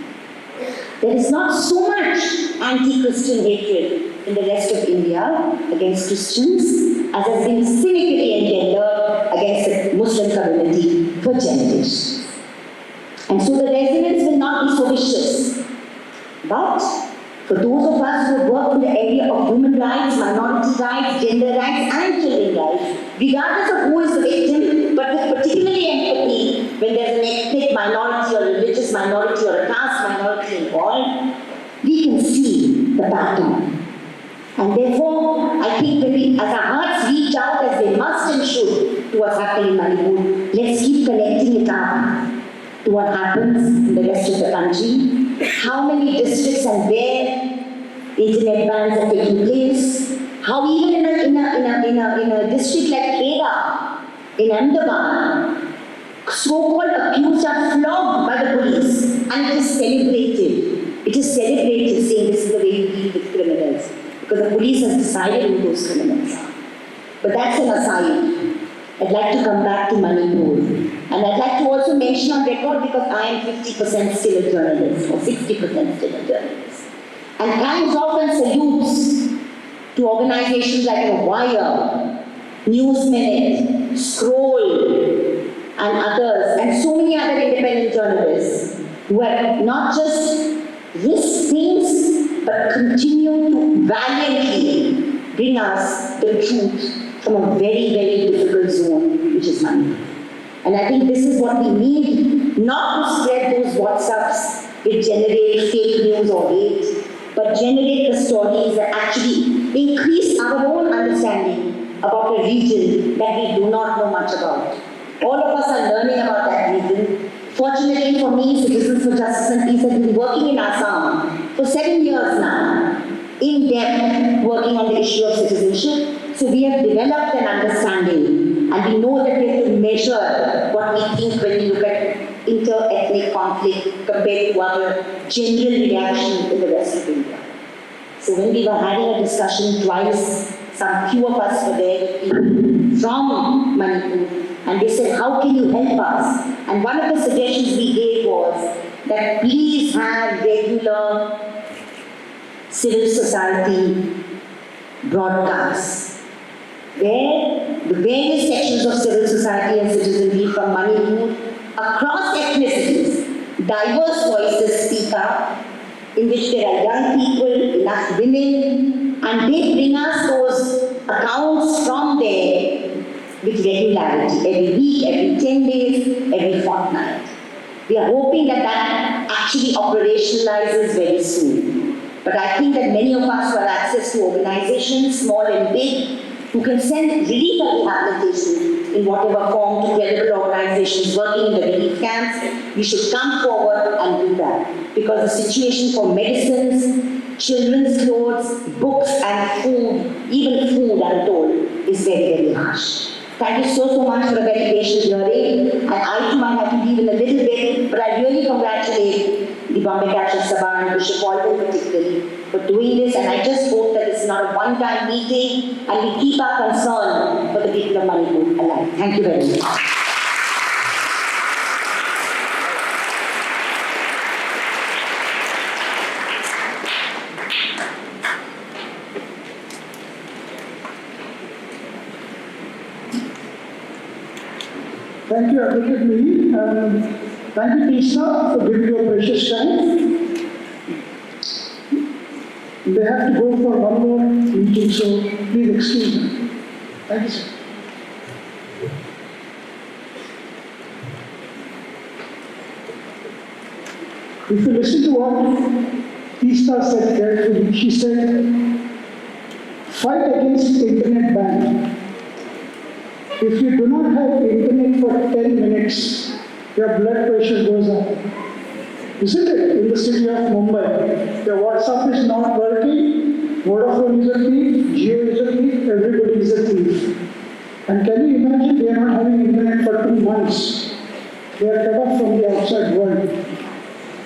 There is not so much anti-Christian hatred in the rest of India against Christians as has been cynically engendered against the Muslim community for generations. And so the resonance will not be so vicious. But for those of us who work in the area of human rights, minority rights, gender rights, and children's rights, regardless of who is the victim, but with particularly empathy when there's an ethnic minority or religious minority or a caste minority involved, we can see the pattern. And therefore, I think when we, as our hearts reach out as they must and should to what's happening in Manipur, let's keep connecting it up to what happens in the rest of the country, how many districts and where internet bans are taking place, how even in a district like Khera, in Ahmedabad, so-called accused are flogged by the police and it is celebrated. It is celebrated saying this is the way you deal with criminals because the police has decided who those criminals are. But that's an aside. I'd like to come back to Manipur. And I'd like to also mention on record because I am 50% still a journalist or 60% still a journalist. And Times often salutes to organizations like Wire, News Minute, Scroll, and others, and so many other independent journalists who have not just risked things but continue to valiantly bring us the truth from a very, very difficult zone, which is Manipur. And I think this is what we need, not to spread those WhatsApps which generate fake news or hate, but generate the stories that actually increase our own understanding about a region that we do not know much about. All of us are learning about that region. Fortunately for me, Citizens for Justice and Peace has been working in Assam for 7 years now, in depth, working on the issue of citizenship. So we have developed an understanding and we know that we have to measure what we think when we look at inter-ethnic conflict compared to our general reaction in the rest of India. So when we were having a discussion twice, some few of us were there with people from Manipur and they said, how can you help us? And one of the suggestions we gave was that please have regular civil society broadcasts where the various sections of civil society and citizenry from Manipur across ethnicities, diverse voices speak up, in which there are young people, enough women, and they bring us those accounts from there with regularity, every week, every 10 days, every fortnight. We are hoping that that actually operationalizes very soon. But I think that many of us who have access to organizations, small and big, who can send relief and rehabilitation in whatever form to credible organizations working in the relief camps, we should come forward and do that. Because the situation for medicines, children's clothes, books and food, even food I'm told, is very, very harsh. Thank you so much for a very patient hearing. And I too might have to leave in a little bit, but I really congratulate the Bombay Catholic Sabha and Bishop Walton particularly for doing this. And I just hope that it's not a one-time meeting and we keep our concern for the people of Manipur alive. Thank you very much. Thank you, Advocate Lee, and thank you, Tisha, for giving your precious time. They have to go for one more meeting, so please excuse them. Thank you, sir. If you listen to what Tisha said carefully, she said, fight against internet ban. If you do not have internet for 10 minutes, your blood pressure goes up. Isn't it? In the city of Mumbai, your WhatsApp is not working, Vodafone is a thief, Jio is a thief, everybody is a thief. And can you imagine they are not having internet for 2 months? They are cut off from the outside world.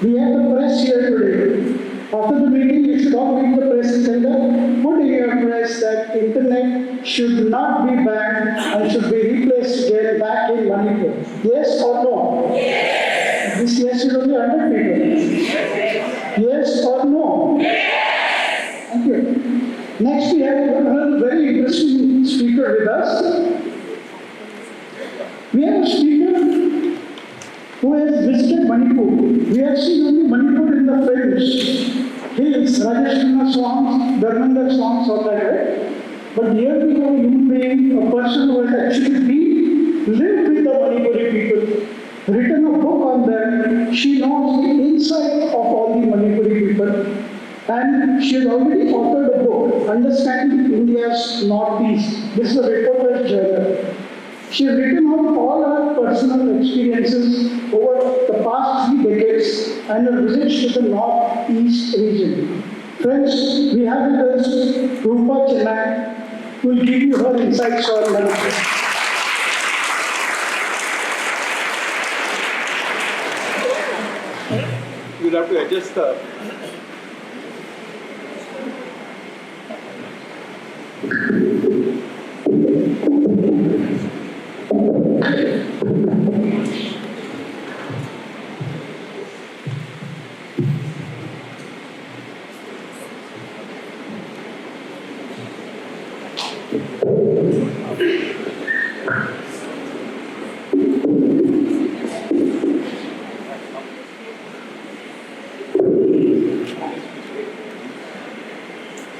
We have the press here today. After the meeting, you should all meet the press and tell them, put in your press that internet should not be banned and should be replaced again back in Manipur. Yes or no? Yes. This yes is only 100 people. Yes or no? Yes. Thank you. Next, we have another very interesting speaker with us. We have a speaker who has visited Manipur. We have seen only Manipur in the films. Hills, Rajesh Khanna songs, Dharmender songs, all that, right? But here we have a human being, a person who has actually lived with the Manipuri people, written a book on them. She knows the inside of all the Manipuri people. And she has already authored a book, Understanding India's Northeast. This is a reporter's journal. She has written out all her personal experiences over the past 3 decades and her visits to the Northeast region. Friends, we have with us Rupa Chennai, who will give you her insights on Manipur. You'll have to adjust the.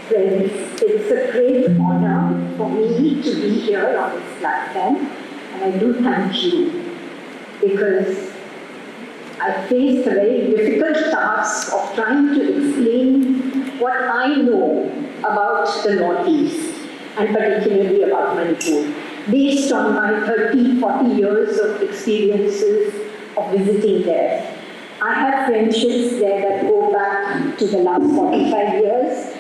Friends, it's a great honor for me to be here on this platform, and I do thank you because I faced a very difficult task of trying to explain what I know about the Northeast, and particularly about Manipur, based on my 30, 40 years of experiences of visiting there. I have friendships there that go back to the last 45 years,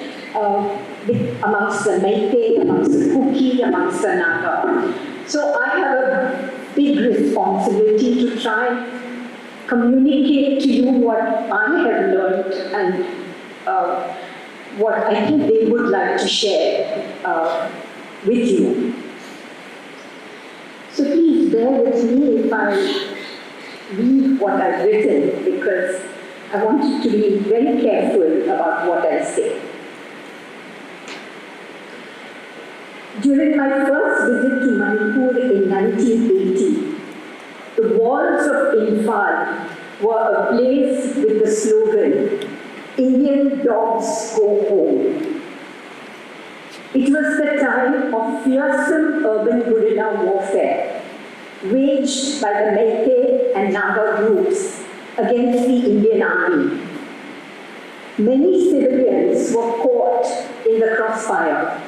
amongst the Meitei, amongst the Kuki, amongst the Naga. So I have a big responsibility to try and communicate to you what I have learned and what I think they would like to share with you. So please bear with me if I read what I've written, because I want you to be very careful about what I say. During my first visit to Manipur in 1980, the walls of Imphal were ablaze with the slogan, "Indian dogs go home." It was the time of fearsome urban guerrilla warfare waged by the Meitei and Naga groups against the Indian Army. Many civilians were caught in the crossfire,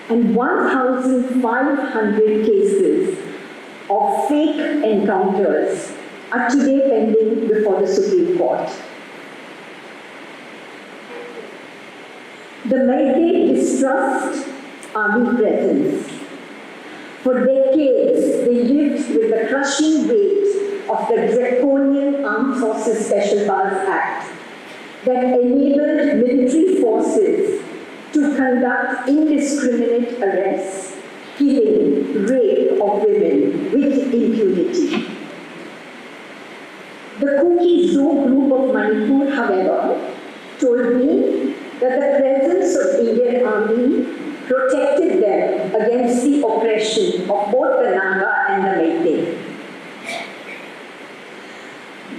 and 1,500 cases of fake encounters are today pending before the Supreme Court. The Meitei distrust army presence. For decades, they lived with the crushing weight of the draconian Armed Forces Special Powers Act that enabled military forces to conduct indiscriminate arrests, killing, rape of women with impunity. The Kuki Zoo group of Manipur, however, told me that the presence of Indian Army protected them against the oppression of both the Naga and the Meitei.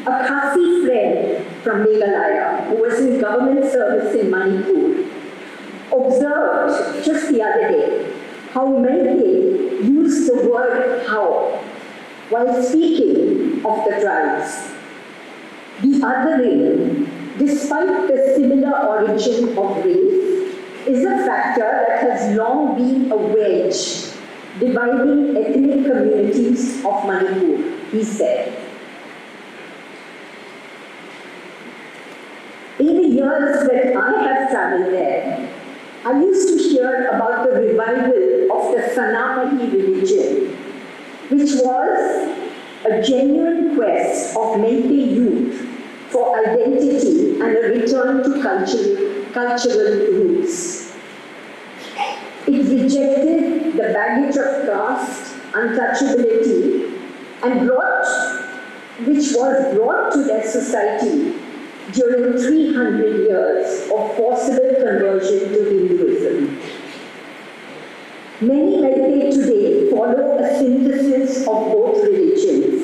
A Khasi friend from Meghalaya, who was in government service in Manipur, observed just the other day how Meitei used the word "how" while speaking of the tribes. The othering, despite the similar origin of race, is a factor that has long been a wedge dividing ethnic communities of Manipur, he said. In the years that I have traveled there, I used to hear about the revival of the Sanamahi religion, which was a genuine quest of Meitei youth for identity and a return to cultural roots. It rejected the baggage of caste, untouchability, and which was brought to their society during 300 years of forcible conversion to Hinduism. Many Meitei today follow a synthesis of both religions,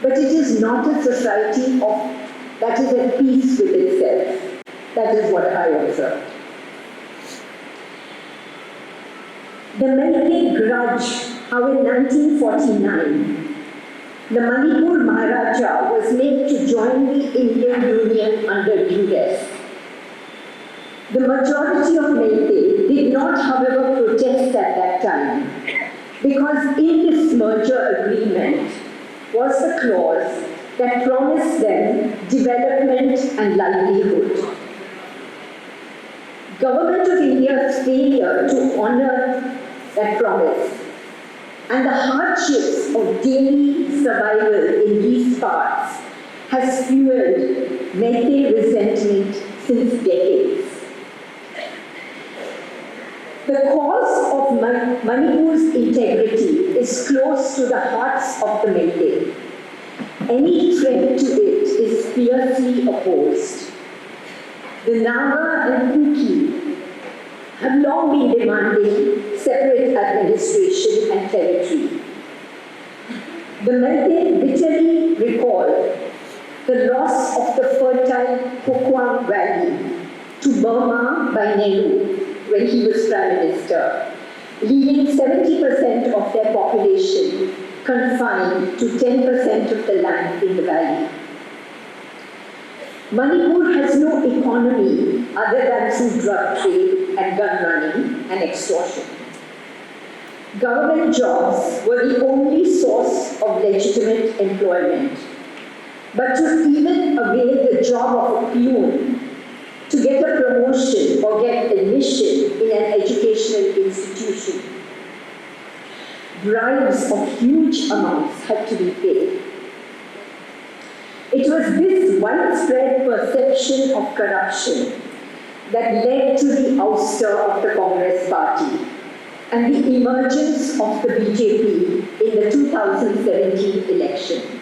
but it is not a society that is at peace with itself. That is what I observe. The Meitei grudge how in 1949, the Manipur Maharaja was made to join the Indian Union under duress. The majority of Meitei did not, however, protest at that time, because in this merger agreement was the clause that promised them development and livelihood. Government of India's failure to honor that promise and the hardships of daily survival in these parts has fueled Meitei resentment since decades. The cause of Manipur's integrity is close to the hearts of the Meitei. Any threat to it is fiercely opposed. The Naga and Kuki have long been demanding separate administration and territory. The Meitei bitterly recall the loss of the fertile Kukwang Valley to Burma by Nehru when he was Prime Minister, leaving 70% of their population confined to 10% of the land in the valley. Manipur has no economy other than through drug trade and gun running and extortion. Government jobs were the only source of legitimate employment. But to even avail the job of a peon, to get a promotion or get admission in an educational institution, bribes of huge amounts had to be paid. It was this widespread perception of corruption that led to the ouster of the Congress party and the emergence of the BJP in the 2017 election.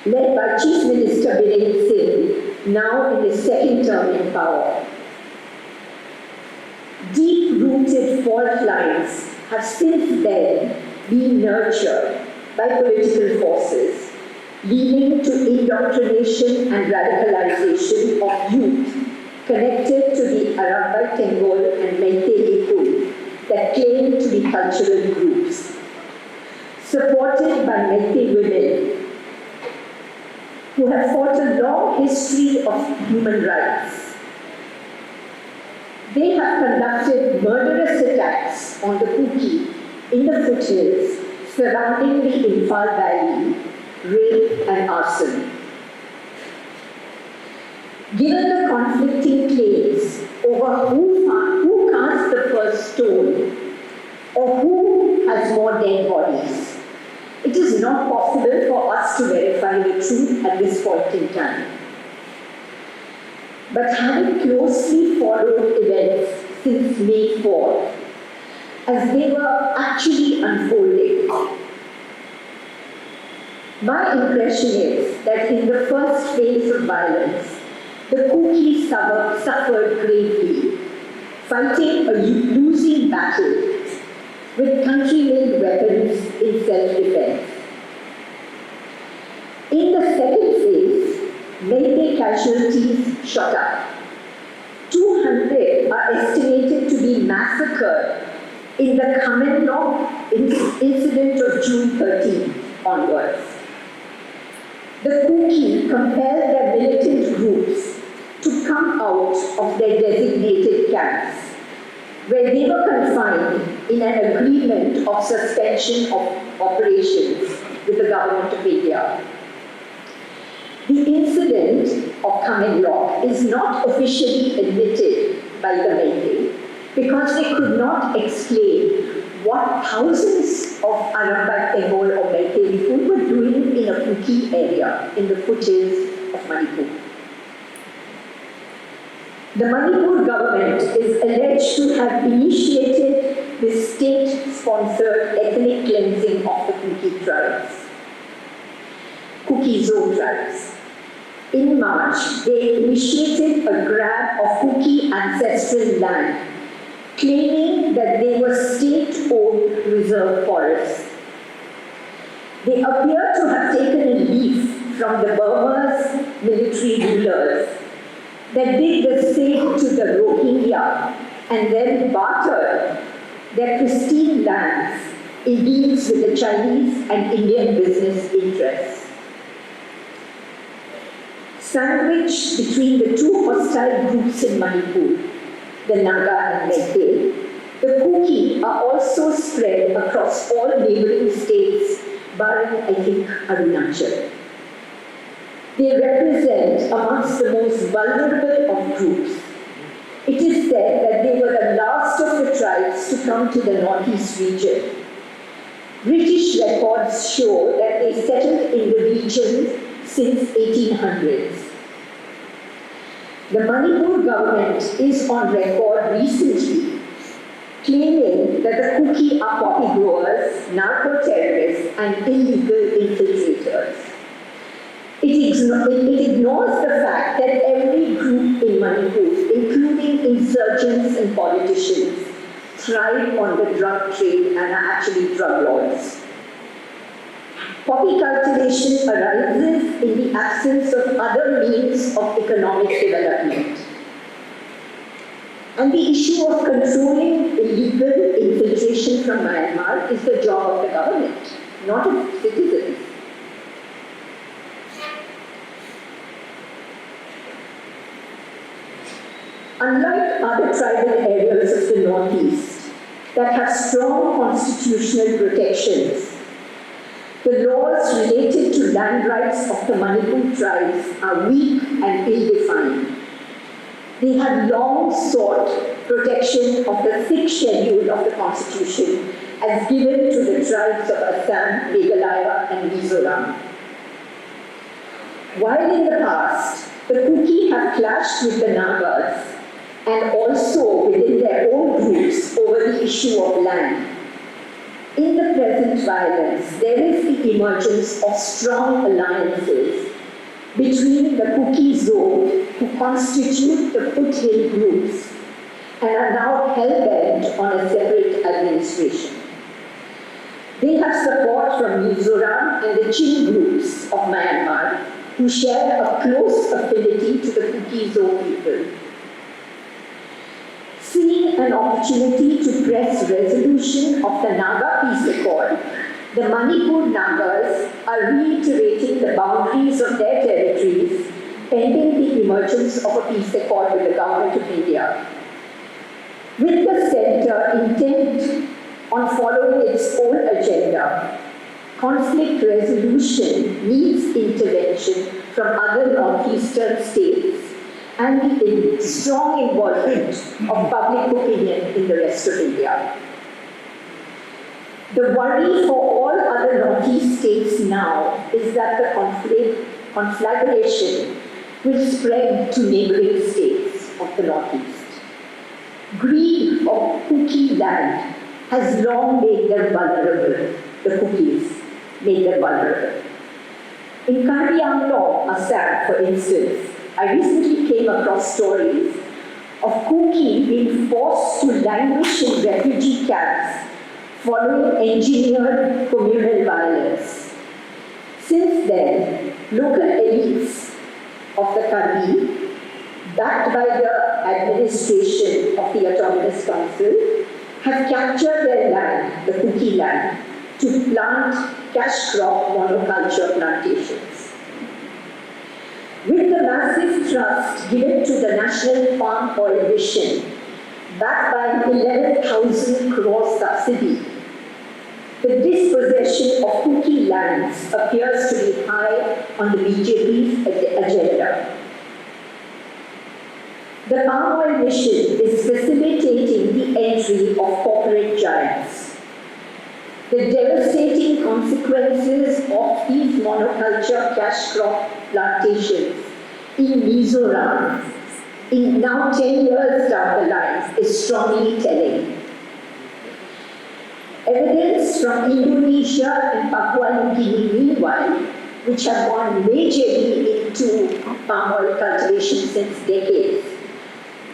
Led by Chief Minister Biren Singh, now in his second term in power. Deep-rooted fault lines have since then been nurtured by political forces, leading to indoctrination and radicalization of youth connected to the Arabbai Tengol and Meitei Likud that claim to be cultural groups. Supported by Meitei women who have fought a long history of human rights. They have conducted murderous attacks on the Kuki in the foothills surrounding the Imphal Valley, rape and arson. Given the conflicting claims over who cast the first stone or who has more dead bodies, it is not possible for us to verify the truth at this point in time. But having closely followed events since May 4th, as they were actually unfolding, my impression is that in the first phase of violence, the Kuki suffered gravely, fighting a losing battle with country-made weapons in self-defense. In the second phase, Meitei casualties shot up. 200 are estimated to be massacred in the Kamenlong incident of June 13 onwards. The Kuki compelled their militant groups to come out of their designated camps, where they were confined in an agreement of suspension of operations with the government of India. The incident of Kamenlong is not officially admitted by the Meitei because they could not explain what thousands of Arabbai Tengol or Meitei Likud were doing in a Kuki area in the foothills of Manipur. The Manipur government is alleged to have initiated the state-sponsored ethnic cleansing of the Kuki tribes, Kuki-Zo tribes. In March, they initiated a grab of Kuki ancestral land, claiming that they were state-owned reserve forests. They appear to have taken a leaf from the Burma's military rulers that did the same to the Rohingya and then bartered their pristine lands in deals with the Chinese and Indian business interests. Sandwiched between the two hostile groups in Manipur, the Naga and Meitei, the Kuki are also spread across all neighboring states, barring, I think, Arunachal. They represent amongst the most vulnerable of groups. It is said that they were the last of the tribes to come to the northeast region. British records show that they settled in the region since 1800s. The Manipur government is on record recently claiming that the Kuki are poppy growers, narco-terrorists, and illegal infiltrators. It ignores the fact that every group in Manipur, including insurgents and politicians, thrive on the drug trade and are actually drug lords. Poppy cultivation arises in the absence of other means of economic development. And the issue of controlling illegal infiltration from Myanmar is the job of the government, not of citizens. Unlike other tribal areas of the Northeast that have strong constitutional protections, the laws related to land rights of the Manipur tribes are weak and ill-defined. They have long sought protection of the 6th schedule of the Constitution as given to the tribes of Assam, Meghalaya, and Mizoram. While in the past, the Kuki have clashed with the Nagas and also within their own groups over the issue of land, in the present violence, there is the emergence of strong alliances between the Kuki zone, who constitute the foothill groups, and are now hell-bent on a separate administration. They have support from Mizoram and the Chin groups of Myanmar, who share a close affinity to the Kuki zone people. Seeing an opportunity to press resolution of the Naga peace accord, the Manipur Nagas are reiterating the boundaries of their territories pending the emergence of a peace accord with the government of India. With the centre intent on following its own agenda, conflict resolution needs intervention from other northeastern states and the strong involvement of public opinion in the rest of India. The worry for all other northeast states now is that the conflagration will spread to neighboring states of the northeast. Greed of Kuki land has long made them vulnerable. The Kukis made them vulnerable. In Karbi Anglong, Assam, for instance, I recently came across stories of Kuki being forced to languish in refugee camps following engineered communal violence. Since then, local elites of the Karbi, backed by the administration of the Autonomous Council, have captured their land, the Kuki land, to plant cash crop monoculture plantations. With the massive trust given to the National Palm Oil Mission, backed by an 11,000 crore subsidy, the dispossession of Kuki lands appears to be high on the BJP's agenda. The Palm Oil Mission is facilitating the entry of corporate giants. The devastating consequences of these monoculture cash crop plantations in Mizoram, in now 10 years down the line, is strongly telling. Evidence from Indonesia and Papua New Guinea, meanwhile, which have gone majorly into palm oil cultivation since decades,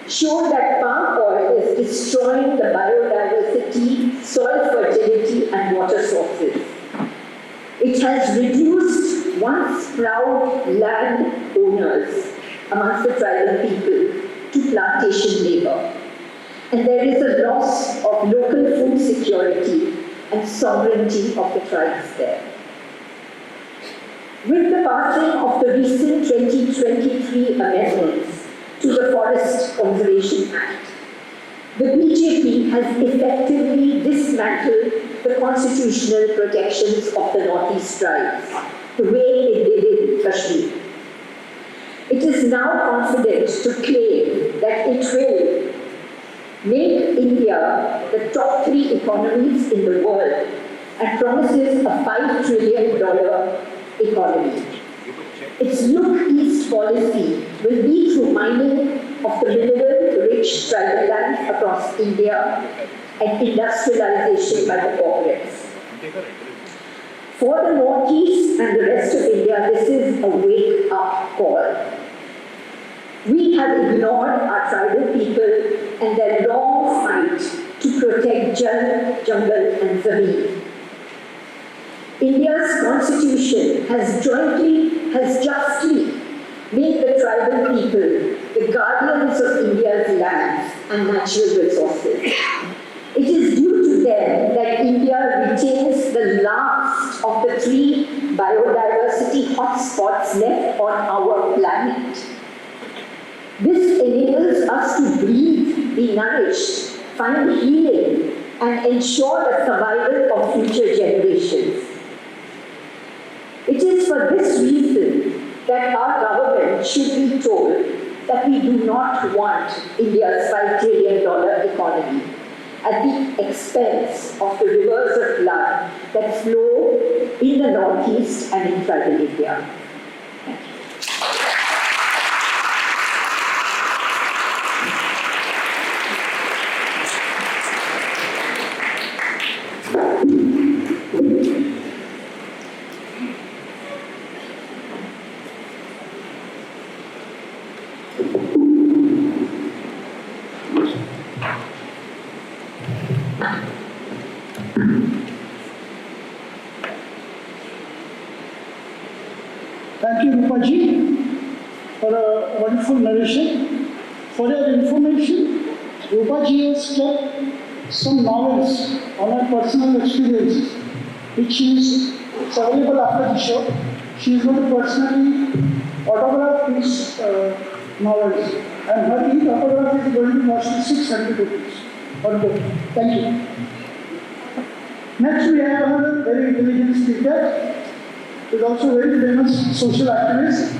show that palm oil is destroying the biodiversity, soil fertility, and water sources. It has reduced once proud land owners amongst the tribal people to plantation labor. And there is a loss of local food security and sovereignty of the tribes there. With the passing of the recent 2023 amendments to the Forest Conservation Act, the BJP has effectively dismantled the constitutional protections of the Northeast tribes, the way it did in Kashmir. It is now confident to claim that it will make India the top 3 economies in the world and promises a $5 trillion economy. Its Look East policy will be through mining of the mineral-rich tribal lands across India and industrialization by the corporates. For the Northeast and the rest of India, this is a wake-up call. We have ignored our tribal people and their long fight to protect jungle and zameen. India's constitution has justly made the tribal people the guardians of India's lands and natural resources. It is due to them that India retains the last of the 3 biodiversity hotspots left on our planet. This enables us to breathe, be nourished, find healing, and ensure the survival of future generations. It is for this reason that our government should be told that we do not want India's $5 trillion economy at the expense of the rivers of blood that flow in the Northeast and in tribal India. Thank you. Thank you, Rupaji, for a wonderful narration. For your information, Rupaji has kept some novels on her personal experiences, which is available after the show. She is going to personally autograph these novels, and her each autograph is going to cost 600 rupees. Thank you. Next, we have another very intelligent speaker. He is also very famous social activist.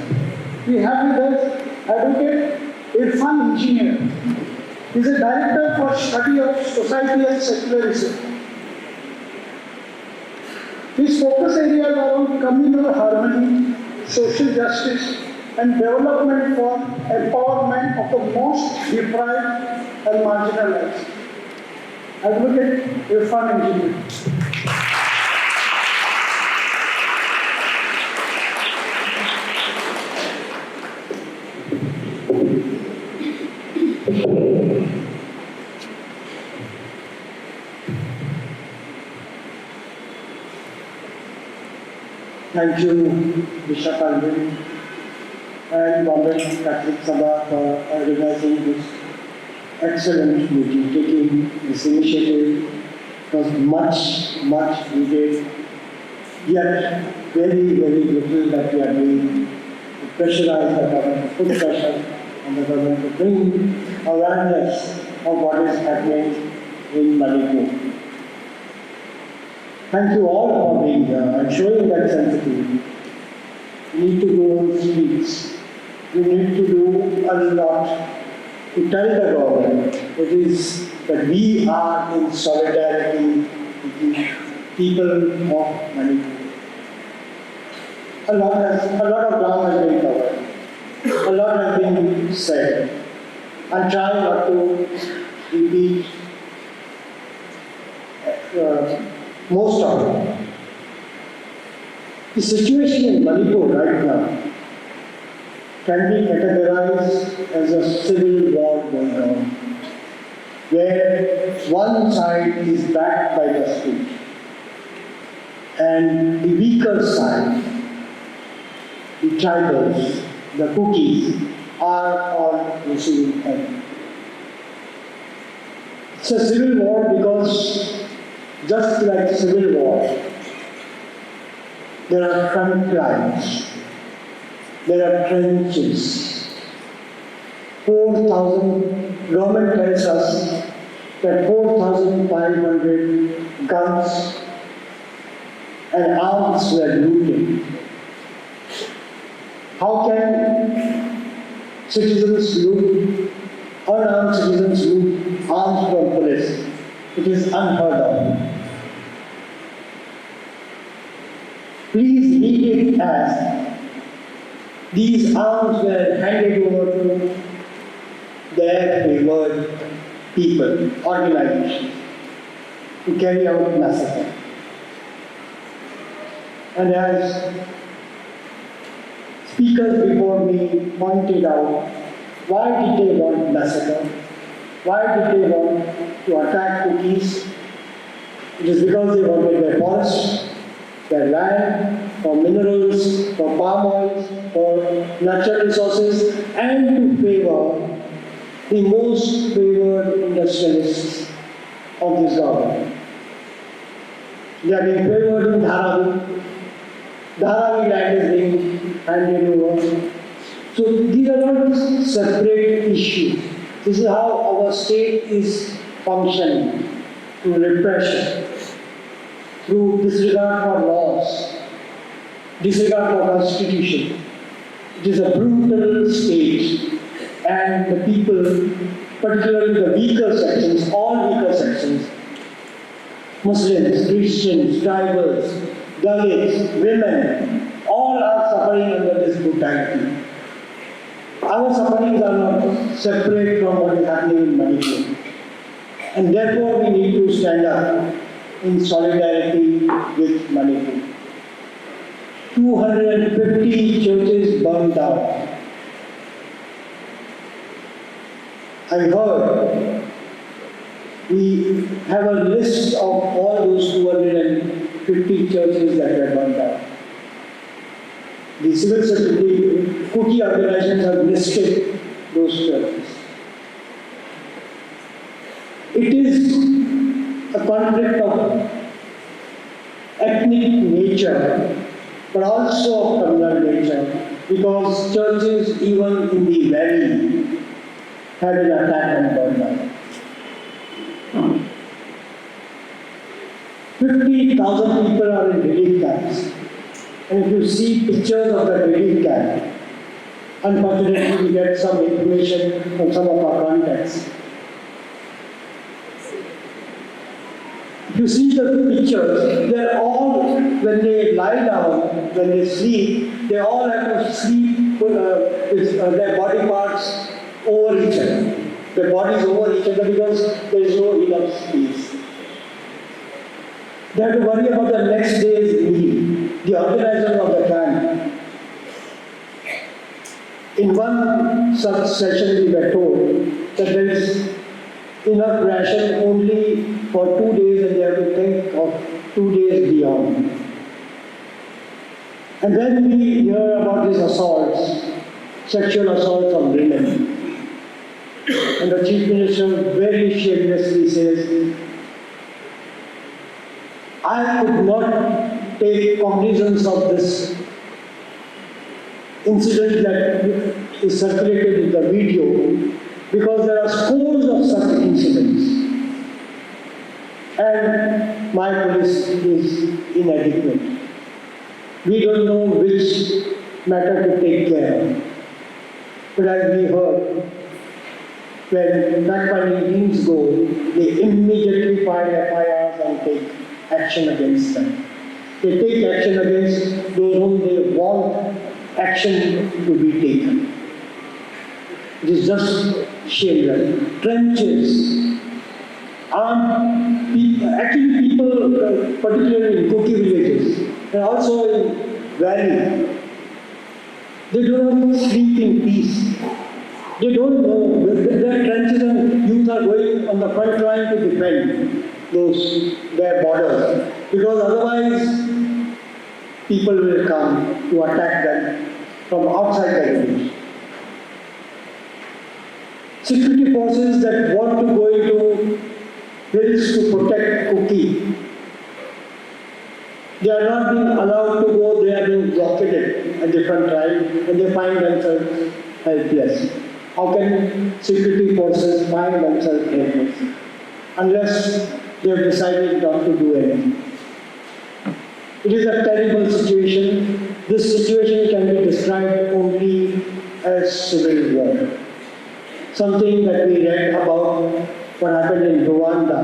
We have with us Advocate Irfan Engineer. He is a director for study of society and secularism. His focus areas are on communal harmony, social justice, and development for empowerment of the most deprived and marginalized. Advocate Irfan Engineer. Thank you, Bishop Alvin and Bombay Catholic Sabha for organizing this excellent meeting, taking this initiative. It was much needed, yet very little that we are doing to pressurize the government, to put pressure on the government to bring awareness of what is happening in Manipur. Thank you all for being here and showing that sensitivity. We need to go on the streets. We need to do a lot to tell the government it is that we are in solidarity with the people of Manipur. A lot of ground has been covered. A lot has been said. I'll try not to repeat most of it. The situation in Manipur right now can be categorized as a civil war going on, where one side is backed by the state and the weaker side, the tribals, the cookies, are all receiving help. It's a civil war because just like civil war, there are front lines, there are trenches. 4,000, government tells us that 4,500 guns and arms were looted. How can citizens loot unarmed citizens loot arms from police. It is unheard of. Please read it as these arms were handed over to their favored people, organizations, to carry out massacre. And as speakers before me pointed out, why did they want massacre? Why did they want to attack cookies? It is because they wanted their forests, their land, for minerals, for palm oils, for natural resources, and to favor the most favored industrialists of this government. They are being favored in Dharavi. Dharavi land is being handed over. So these are not separate issues. This is how our state is functioning, through repression, through disregard for laws, disregard for constitution. It is a brutal state, and the people, particularly the weaker sections, all weaker sections, Muslims, Christians, tribals, Dalits, women, all are suffering under this brutality. Our sufferings are not separate from what is happening in Manipur. And therefore we need to stand up in solidarity with Manipur. 250 churches burned down. I heard we have a list of all those 250 churches that were burned down. The civil society, cookie organizations have listed those churches. It is a conflict of ethnic nature, but also of communal nature, because churches, even in the valley, have been attacked and burned down. 50,000 people are in relief camps. And if you see pictures of the relief camp, unfortunately we get some information from some of our contacts. If you see the pictures, they're all, when they lie down, when they sleep, they all have to sleep with their body parts over each other. Their bodies over each other because there is no enough space. They have to worry about the next day's meal. The organizer of the camp. In one such session we were told that there is enough ration only for 2 days and they have to think of 2 days beyond. And then we hear about these assaults, sexual assaults on women. And the Chief Minister very shamelessly says, I could not take cognizance of this incident that is circulated in the video because there are scores of such incidents. And my police is inadequate. We don't know which matter to take care of. But as we heard, when fact-finding teams go, they immediately file FIRs and take action against them. They take action against those whom they want action to be taken. It is just shameless. Trenches. Actually people, particularly in Koki villages, and also in valley, they do not sleep in peace. They don't know. Their trenches and youth are going on the front line to defend their borders. Because otherwise, people will come to attack them from outside the village. Security forces that want to go into hills to protect Kuki, they are not being allowed to go, they are being blockaded at the front line and they find themselves helpless. How can security forces find themselves helpless? Unless they have decided not to do anything. It is a terrible situation. This situation can be described only as civil war. something that we read about what happened in Rwanda,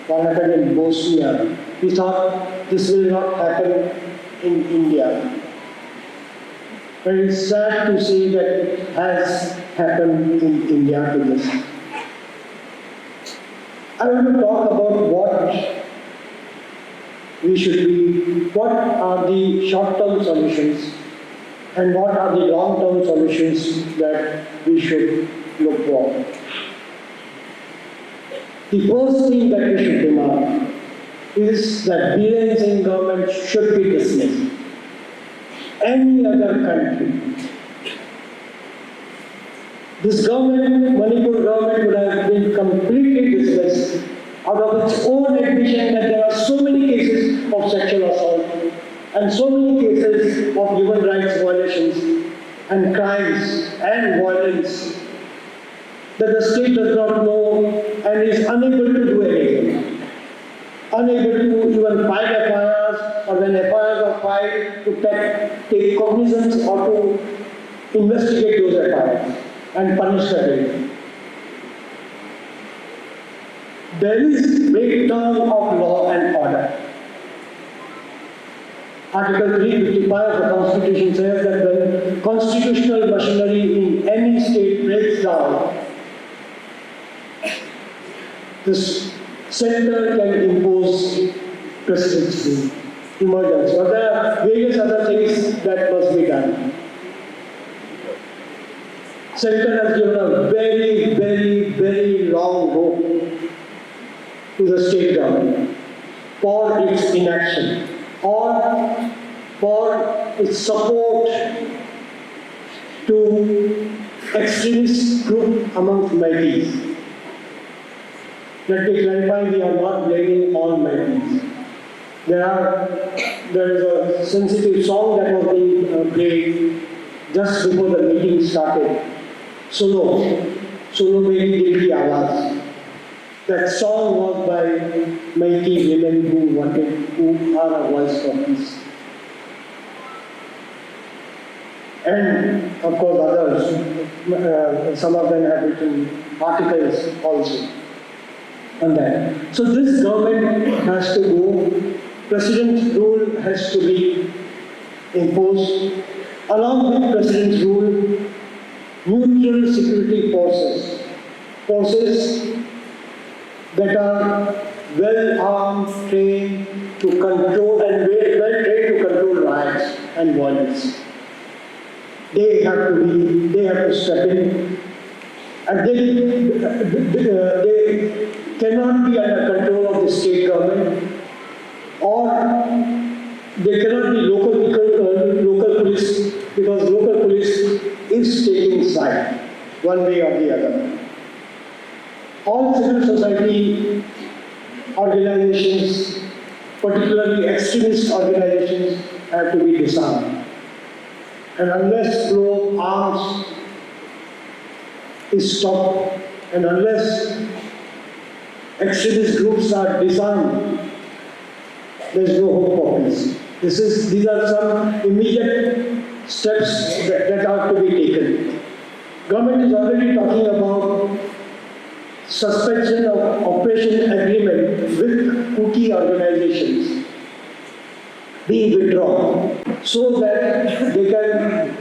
what happened in Bosnia. We thought this will not happen in India. But it's sad to say that it has happened in India to this. I want to talk about what we should be, what are the short-term solutions and what are the long-term solutions that we should look for. The first thing that we should demand is that villains in government should be dismissed. Any other country, this government, Manipur government, would have been completely dismissed out of its own admission that there are so many cases of sexual assault and so many cases of human rights violations and crimes and violence that the state does not know and is unable to do anything. Unable to even file FIRs, or when FIRs are filed, to take cognizance or to investigate those FIRs and punish the victim. There is breakdown of law and order. Article 355 of the Constitution says that when constitutional machinery in any state breaks down, this center can impose presidency, emergency, or there are various other things that must be done. Center has given a very, very, very long rope to the state government for its inaction or for its support to extremist group amongst Maldives. Let me clarify, we are not blaming all Maldives. There is a sensitive song that was being played just before the meeting started. Solo Meri Dil Ki Awaaz. That song was by Maldives women who are a voice for peace. And of course others, some of them have written articles also on that. So this government has to go, President's rule has to be imposed. Along with President's rule, neutral security forces that are well armed, trained to control and well trained to control riots and violence. They have to step in, and they cannot be under control of the state government, or they cannot be local police, because local police is taking side one way or the other. All civil society organizations, particularly extremist organizations, have to be disarmed. And unless flow of arms is stopped, and unless extremist groups are disarmed, there is no hope for peace. These are some immediate steps that are to be taken. Government is already talking about suspension of operation agreement with cookie organizations being withdrawn so that they can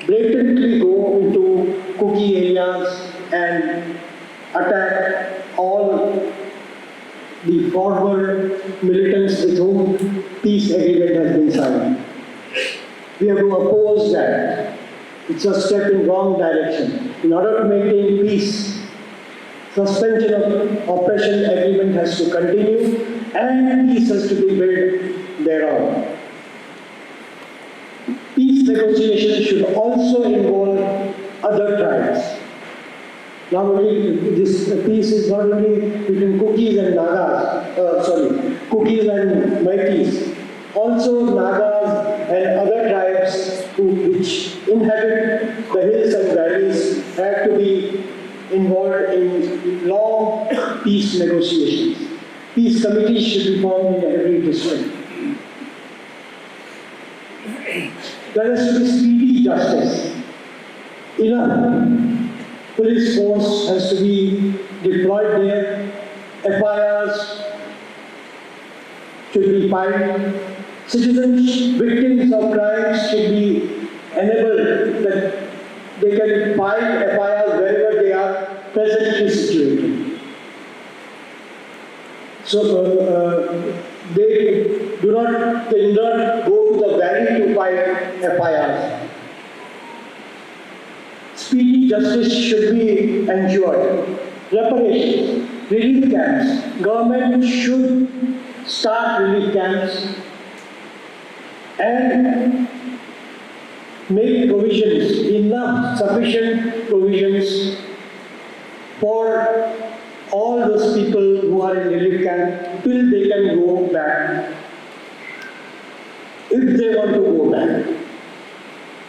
blatantly go into cookie areas and attack all the former militants with whom peace agreement has been signed. We have to oppose that. It's a step in wrong direction. In order to maintain peace, suspension of operation agreement has to continue and peace has to be built thereon. Peace negotiations should also involve other tribes. Not only this peace is not only between Cookies and Cookies and Maldives. Also Nagas and other tribes which inhabit the hills and valleys have to be involved in long peace negotiations. Peace committees should be formed in every district. There has to be speedy justice. Enough Police force has to be deployed there. FIRs should be filed. Citizens, victims of crimes should be enabled that they can file FIRs wherever they are presently situated. So they do not go to the valley to file FIRs. Speedy justice should be ensured. Reparations, relief camps. Government should start relief camps and make provisions, sufficient provisions for all those people who are in relief camp till they can go back, if they want to go back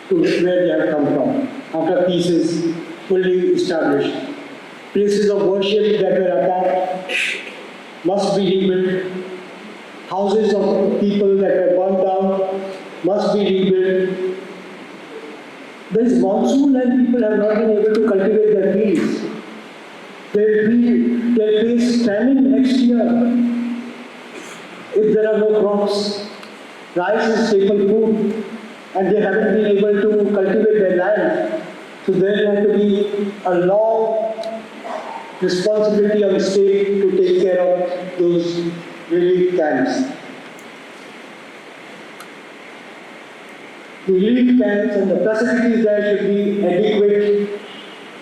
to where they have come from, after peace is fully established. Places of worship that were attacked must be rebuilt. Houses of people that were burnt down must be rebuilt. There is monsoon and people have not been able to cultivate their fields. They'll face famine next year if there are no crops. Rice is staple food and they haven't been able to cultivate their land. So there has to be a long responsibility on the state to take care of those relief camps. The relief camps and the facilities there should be adequate,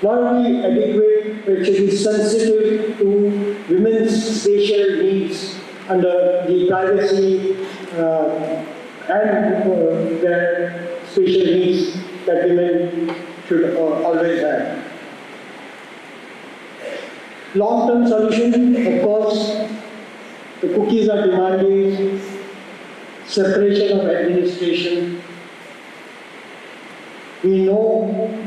not only adequate, but should be sensitive to women's spatial needs under the privacy and their spatial needs that women should always have. Long-term solution, of course, the cookies are demanding separation of administration. We know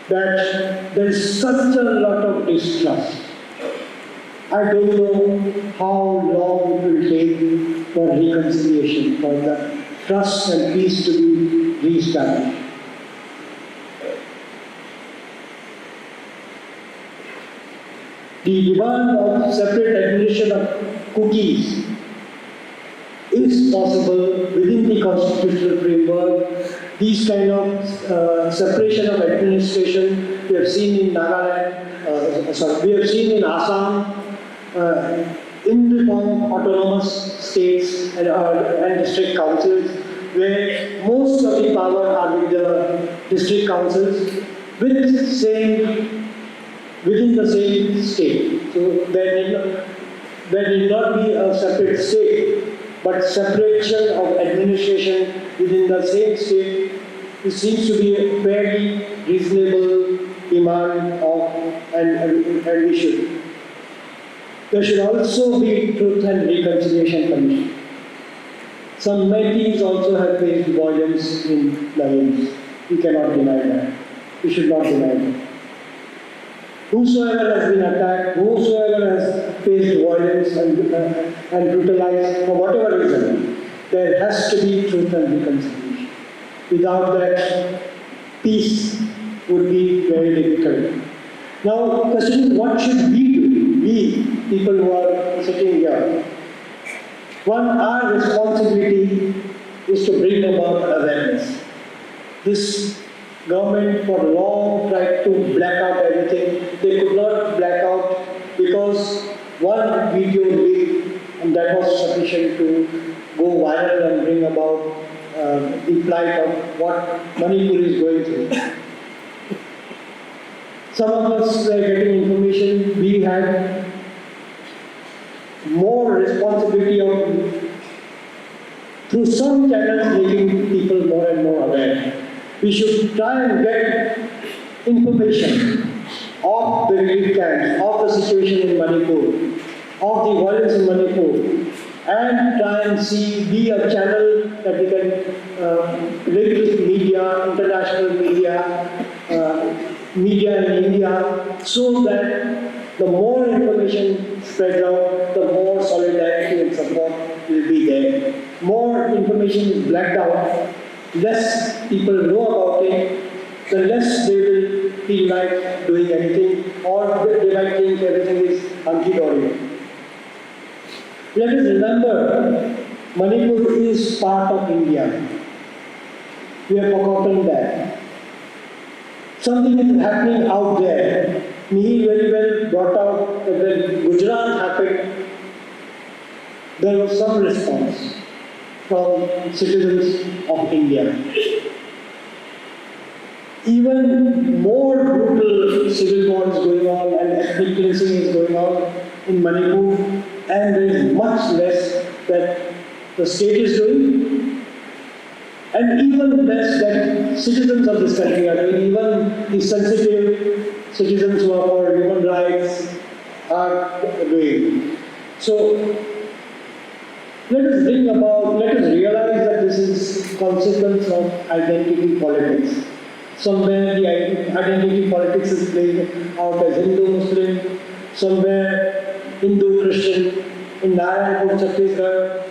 that there is such a lot of distrust. I don't know how long it will take for reconciliation, for the trust and peace to be reestablished. The demand of separate administration of cookies is possible within the constitutional framework. These kind of separation of administration we have seen in Nagaland, we have seen in Assam, in the form of autonomous states and district councils, where most of the power are with the district councils within the same state. So there need not be a separate state, but separation of administration within the same state. It seems to be a fairly reasonable demand and issue. There should also be Truth and Reconciliation Commission. Some Metis also have faced violence in lives. We cannot deny that. We should not deny that. Whosoever has been attacked, whosoever has faced violence and brutalized for whatever reason, there has to be truth and reconciliation. Without that, peace would be very difficult. Now, the question is, what should we do? We, people who are sitting here. One, our responsibility is to bring about awareness. This government for long tried to black out everything. They could not black out because one video leak, and that was sufficient to go viral and bring about the plight of what Manipur is going through. Some of us were getting information. We had more responsibility of, through some channels, making people more and more aware. We should try and get information of the relief camps, of the situation in Manipur, of the violence in Manipur, and try and be a channel that we can link with media, international media, media in India, so that the more information spreads out, the more solidarity and support will be there. More information is blacked out, less people know about it, the less they will feel like doing anything, or they might think everything is hunky-dory. Let us remember, Manipur is part of India. We have forgotten that. Something is happening out there. He very well brought out that when Gujarat happened, there was some response from citizens of India. Even more brutal civil war is going on and ethnic cleansing is going on in Manipur, and there is much less that the state is doing, and even less that citizens of this country are doing. Even the sensitive citizens who are for human rights are doing. So let us realize that this is consequence of identity politics. Somewhere the identity politics is playing out as Hindu-Muslim, somewhere Hindu-Christian. In Narayanpur, Chhattisgarh,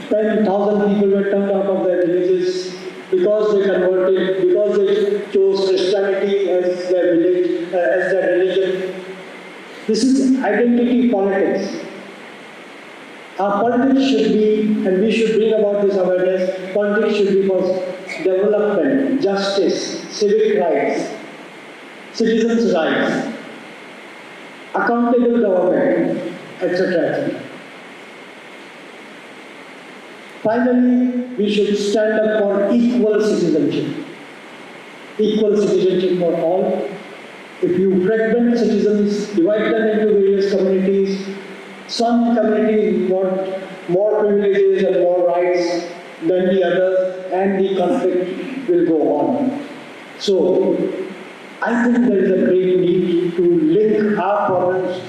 10,000 people were turned out of their villages because they converted, because they chose Christianity as their village, as their religion. This is identity politics. Our politics should be, and we should bring about this awareness, politics should be for development, justice, civic rights, citizens' rights, accountable government, etc., etc. Finally, we should stand up for equal citizenship for all. If you fragment citizens, divide them into various communities, some communities want more privileges and more rights than the others, and the conflict will go on. So, I think there is a great need to link our problems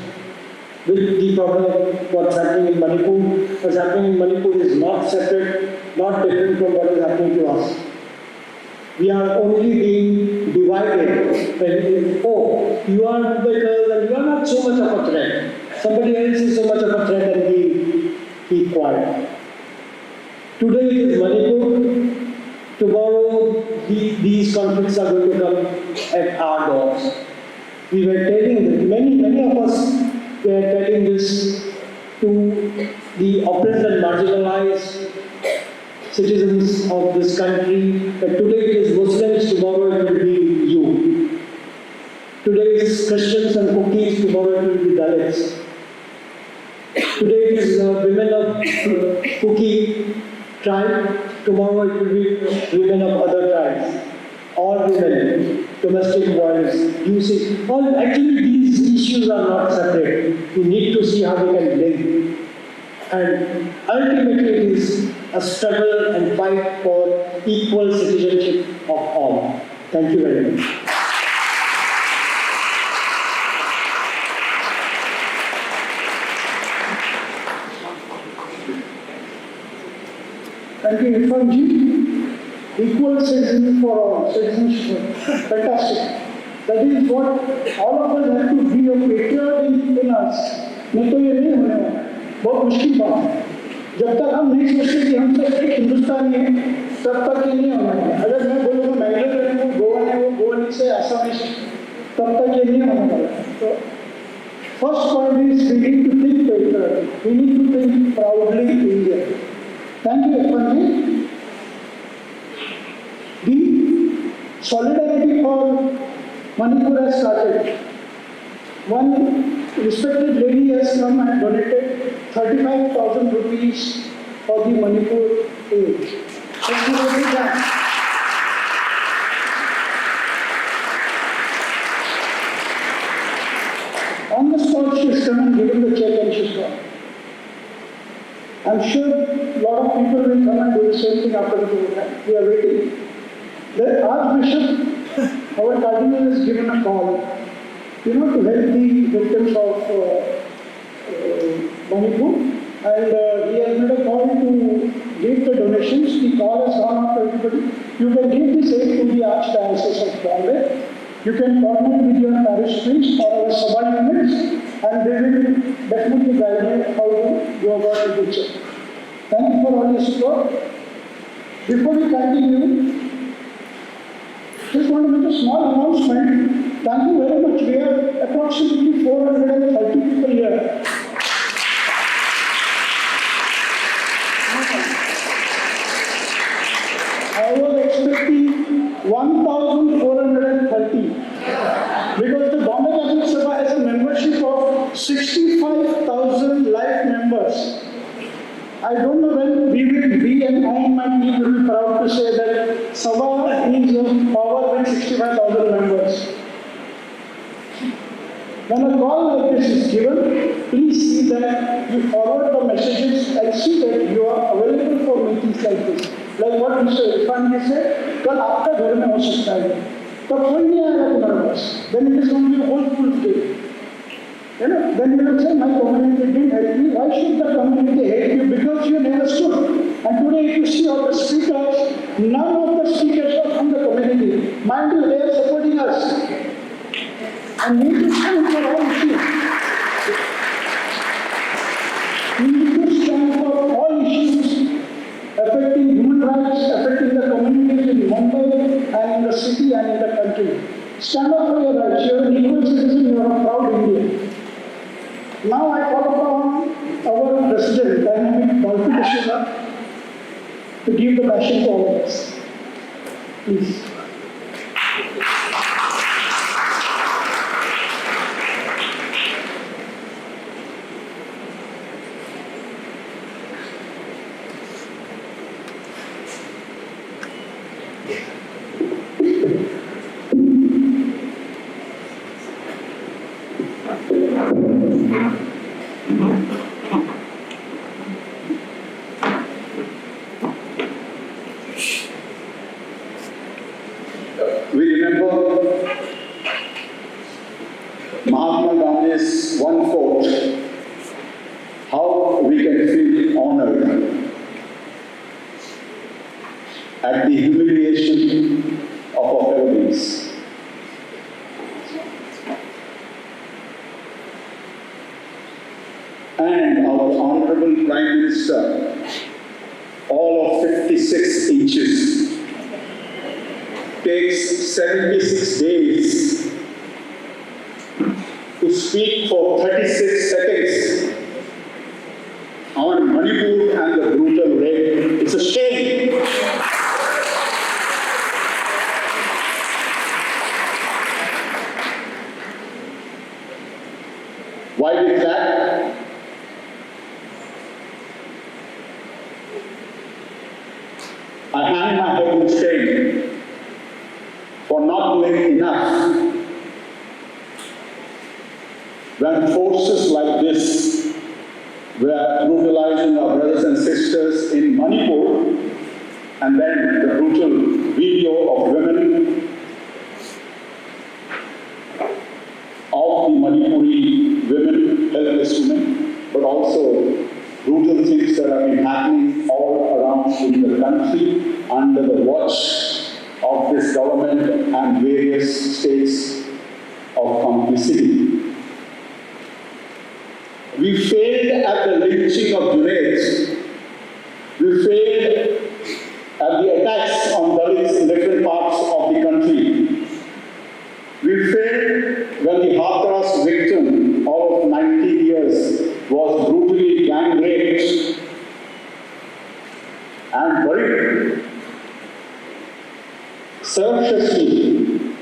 with the problem of what's happening in Manipur. What's happening in Manipur is not separate, not different from what is happening to us. We are only being divided. When, oh, you are better and you are not so much of a threat. Somebody else is so much of a threat and we keep quiet. Today it is Manipur. Tomorrow these conflicts are going to come at our doors. We were telling them, many of us were telling this to the oppressed and marginalized citizens of this country, that today it is Muslims, tomorrow it will be you. Today it is Christians and cookies, tomorrow it will be Dalits. Today it is women of Kuki tribe, tomorrow it will be women of other tribes. All women, domestic violence, you see. Actually these issues are not separate. We need to see how we can link. And ultimately it is a struggle and fight for equal citizenship of all. Thank you very much. Thank you, Irfanji. Equal citizenship for all, citizenship, fantastic. That is what all of us have to be a patriot in us. नहीं तो ये नहीं होने वाला, बहुत मुश्किल बात है. जब तक हम नहीं सोचते कि हम सब एक हिंदुस्तानी हैं, तब तक ये नहीं होने वाला. अगर मैं बोलूँगा मैंगलोर है, वो गोवा है, वो गोवा से आसाम से, तब तक ये नहीं होने वाला. तो first point is we need to think patriotic. We need to think proudly Indian. Thank you, Irfanji. The solidarity for Manipur has started. One respected lady has come and donated 35,000 rupees for the Manipur aid. Thank you very much. On the spot she has come and given the check and she's gone. I'm sure a lot of people will come and do the same thing after the program. We are waiting. The Archbishop, our Cardinal, has given a call, to help the victims of Manipur, and he has made a call to give the donations. The call has gone out to everybody. You can give this aid to the Archdiocese of Bombay. You can coordinate with your parish priest or our Sabha units, and they will definitely guide you how to go about the check. Thank you for all your support. Before we continue, just want to make a small announcement. Thank you very much. We have approximately 430 people here. I was expecting 1,430 because the Bombay Catholic Sabha has a membership of 65,000 live members. I don't know when we and I and my team will be proud to say that Sabha is a power with 65,000 members. When a call like this is given, please see that you forward the messages and see that you are available for meetings like this. Like what Mr. Irfan ji said, कल आपका घर में हो सकता है, तब कोई नहीं आएगा तुम्हारे पास. Then it is going to be a whole full day. You know, then you will say, my community didn't help me. Why should the community help you? Because you never stood. And today, if you see all the speakers, none of the speakers are from the community. Mind you, they are supporting us. And we need to stand for all issues. We need to stand for all issues affecting human rights, affecting the communities in Mumbai and in the city and in the country. Stand up for your rights. You are an equal citizen. You are a proud Indian. Now I call upon our President, Dynamic Dolphin to give the passion to all of us. Please. We remember Mahatma Gandhi's one quote, how we can feel honored at the humiliation of our enemies. And our Honorable Prime Minister, all of 56 inches, takes 76 days to speak for 36 seconds on Manipur and the brutal rape. It's a shame. Why did that? I hang my head in shame for not doing enough when forces like this were brutalizing our brothers and sisters in Manipur, and then the brutal video of women, of the Manipuri women, helpless women, but also brutal things that have been happening all around in the country under the watch of this government and various states of complicity. We failed at the lynching of Junaid. We failed at the attacks on Dalits in different parts of the country. We failed when the Hathras victim of 19 years was brutally gang raped and buried, surreptitiously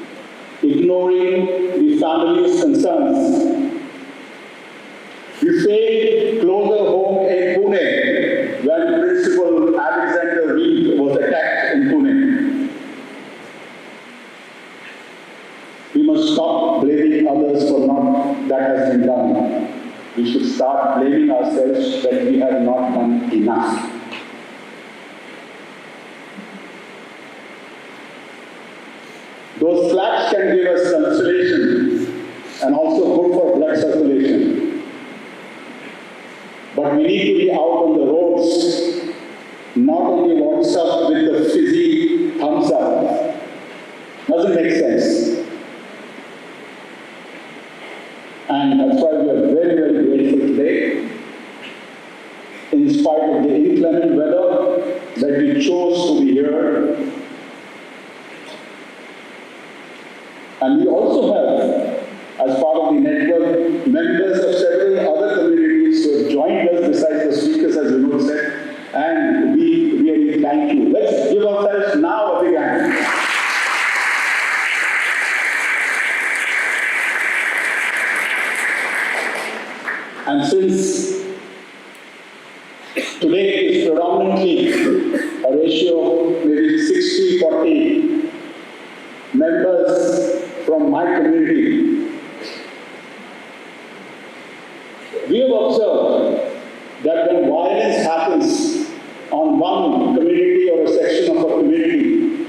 ignoring the family's concerns. We failed closer home in Pune when Principal Alexander Reed was attacked in Pune. We must stop blaming others for not that has been done. We should start blaming ourselves that we have not done enough. Those flags can give us consolation and also good for blood circulation. But we need to be out on the roads, not only WhatsApp with the fizzy thumbs up. Doesn't make sense. And that's why we are very, very grateful today. In spite of the inclement weather, that we chose to be here. And we also have, as part of the network, members of several other communities who have joined us besides the speakers, as Vinod said, and we really thank you. Let's give ourselves now a big hand. And since today is predominantly a ratio of maybe 60-40 members from my community, we have observed that when violence happens on one community or a section of a community,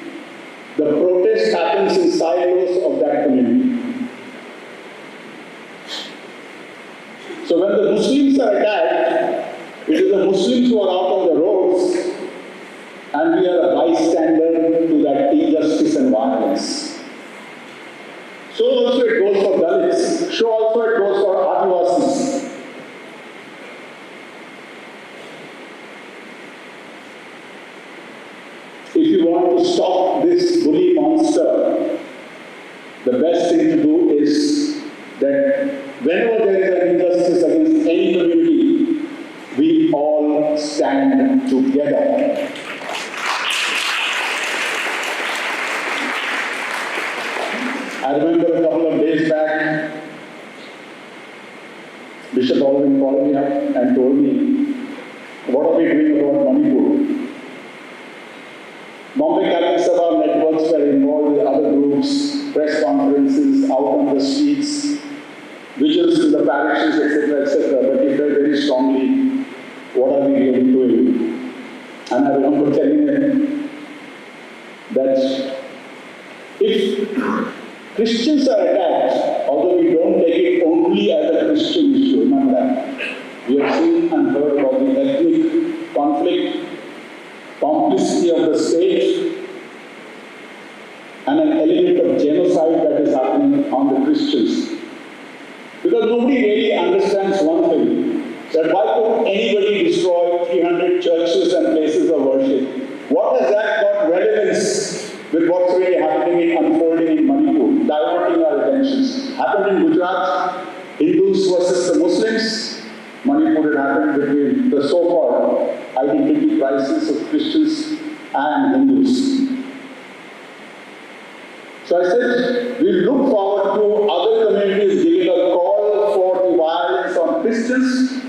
the protest happens in silos of that community. So when the Muslims are attacked, it is the Muslims who are out on the roads, and we are a bystander to that injustice and violence. So also it goes for Dalits, so also it goes for Adivasis. If you want to stop this bully monster, the best thing to do is that whenever there is an injustice against any community, we all stand together. I remember a couple of days back, Bishop Alvin called me up and told me, what are we doing about Manipur? Bombay Catholic Sabha networks were involved with other groups, press conferences, out on the streets, vigils in the parishes, etc., but he felt very strongly, what are we really doing? And I remember telling him that if Christians are attacked, although we don't take it only as a Christian issue, remember that. We have seen and heard about the ethnic conflict, complicity of the state, and an element of genocide that is happening on the Christians. Because nobody really understands one thing, that why could anybody destroy 300 churches and places of worship? What has that got relevance with what's really happening and unfolding in Manipur, diverting our attentions? Happened in Gujarat, Hindus versus the Muslims. Manipur, it happened between the so-called identity crisis of Christians and Hindus. So I said, we look forward to other communities giving a call for the violence on Christians,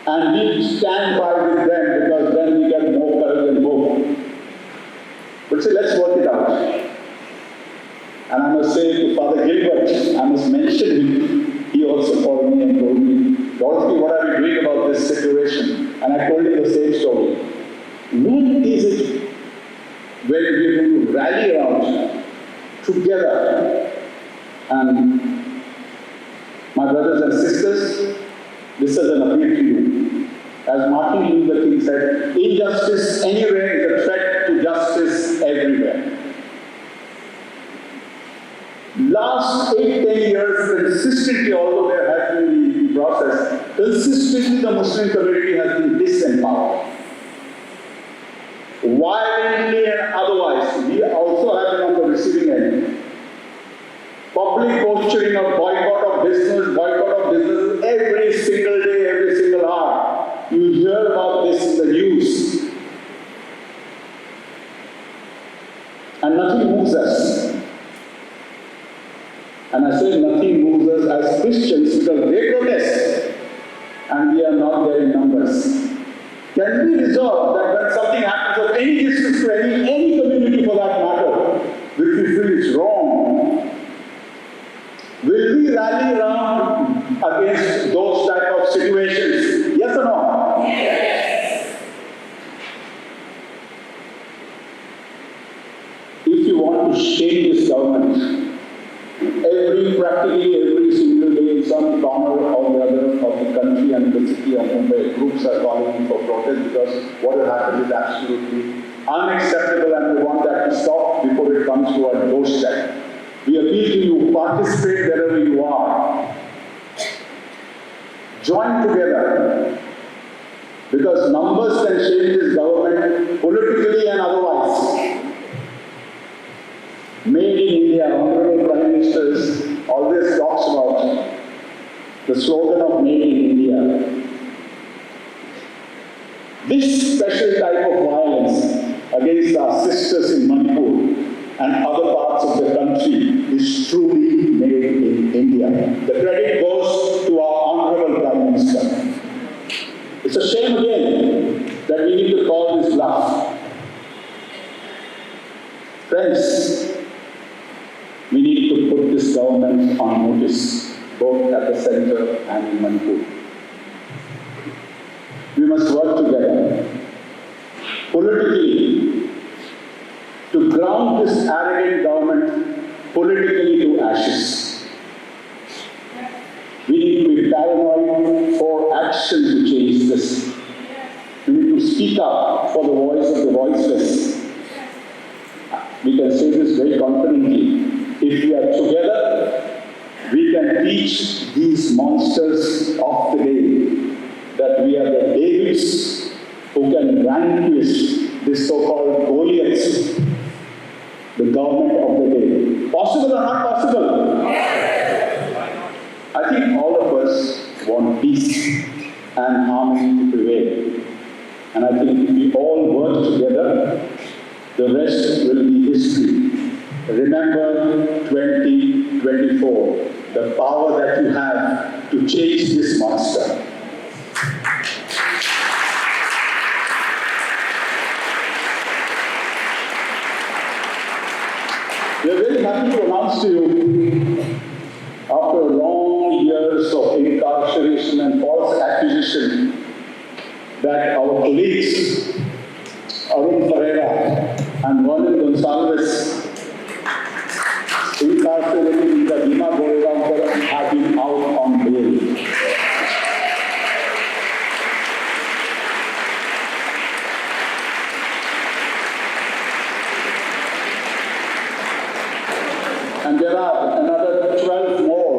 and we stand by with them because then we get more courage and hope. But say, let's work it out. And I must say to Father Gilbert, I must mention him. He also called me and told me, Dorothy, what are we doing about this situation? And I told him the same story. When is it when we're going to rally around together? And my brothers and sisters, this is an appeal to you. As Martin Luther King said, injustice anywhere is a threat to justice everywhere. Last 8-10 years, consistently, although there has been the process, consistently the Muslim community has been disempowered. Violently and otherwise, we also have been on the receiving end. Public posturing of boycott of business every single day, every single hour. You hear about this in the news. And nothing moves us. And I say nothing moves us as Christians because they protest and we are not there in numbers. Can we resolve that when something happens of any distance to any community for that matter, which we feel is wrong, will we rally around against those type of situations? Yes or no? Yes. If you want to shame this government, practically every single day in some corner or the other of the country and the city of Mumbai, groups are calling for protest because what has happened is absolutely unacceptable and we want that to stop before it comes to our doorstep. We appeal to you, participate wherever you are. Join together Because numbers can shape this government politically and otherwise. Made in India, Honorable Prime Minister always talks about the slogan of Made in India. This special type of violence against our sisters in Manipur and other parts of the country is truly made in India. The credit goes to our Honorable Prime Minister. It's a shame again that we need to call this bluff. Friends, we need to put this government on notice, both at the center and in Manipur. We must work together politically to ground this arrogant government politically to ashes. We need to be paranoid for action to change this. We need to speak up for the voice of the voiceless. We can say this very confidently. If we are together, we can teach these monsters of the day that we are the Davids who can vanquish this so-called Goliaths, the government of the day. Possible or not possible? I think all of us want peace and harmony to prevail. And I think if we all work together, the rest will be history. Remember 2024, the power that you have to change this monster. We are very happy to announce to you, after long years of incarceration and false accusation, that our colleagues, Arun Ferreira and Vernon Gonsalves, incarcerated in the Bima Goregaon, have been out on bail. And there are another 12 more.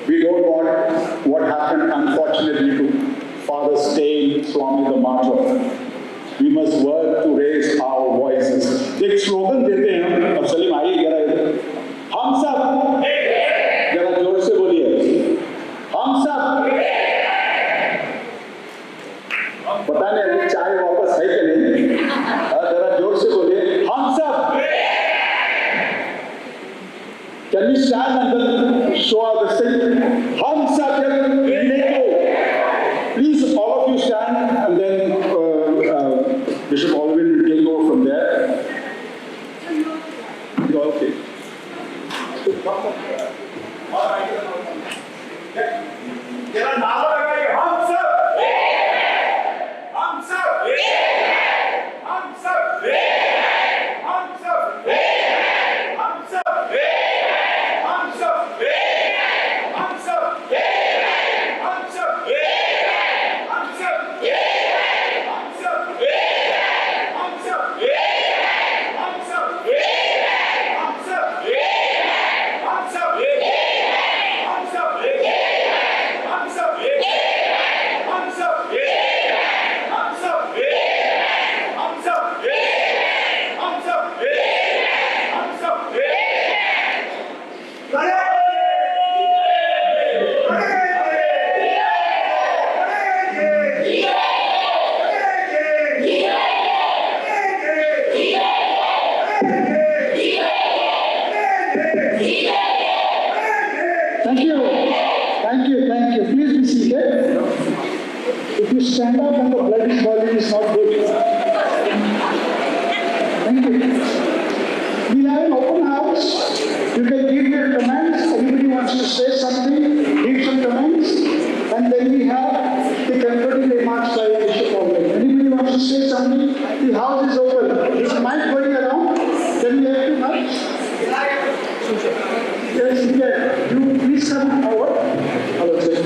We don't want what happened, unfortunately, to Father Stain, Swami the Martyr. We must work to raise our voices. एक slogan देते हैं हम, अब सलीम आइए जरा इधर. हम सब जरा जोर से बोलिए. हम सब. पता नहीं अभी चाय वापस है कि नहीं. जरा जोर से बोलिए. हम सब. Can we stand and then show our the thing? हम सब देखो. Please, all of you stand and then Bishop Alvin will take over from there. Okay. जरा नारा लगाइए. हम सब. हम सब. हम सब. हम सब. हम सब. हम सब. हम सब. हम सब. Thank you. Thank you. Thank you. Please be seated. If you stand up and the blood is boiling, it's not good. Thank you. We'll have an open house. You can give your comments. Anybody wants to say something, give some comments. And then we have the concluding remarks by Bishop Alvin. Anybody wants to say something, the house is open. Is the mic going around? Can we have too much? Yes, yeah. You please come forward. Hello, sir. 1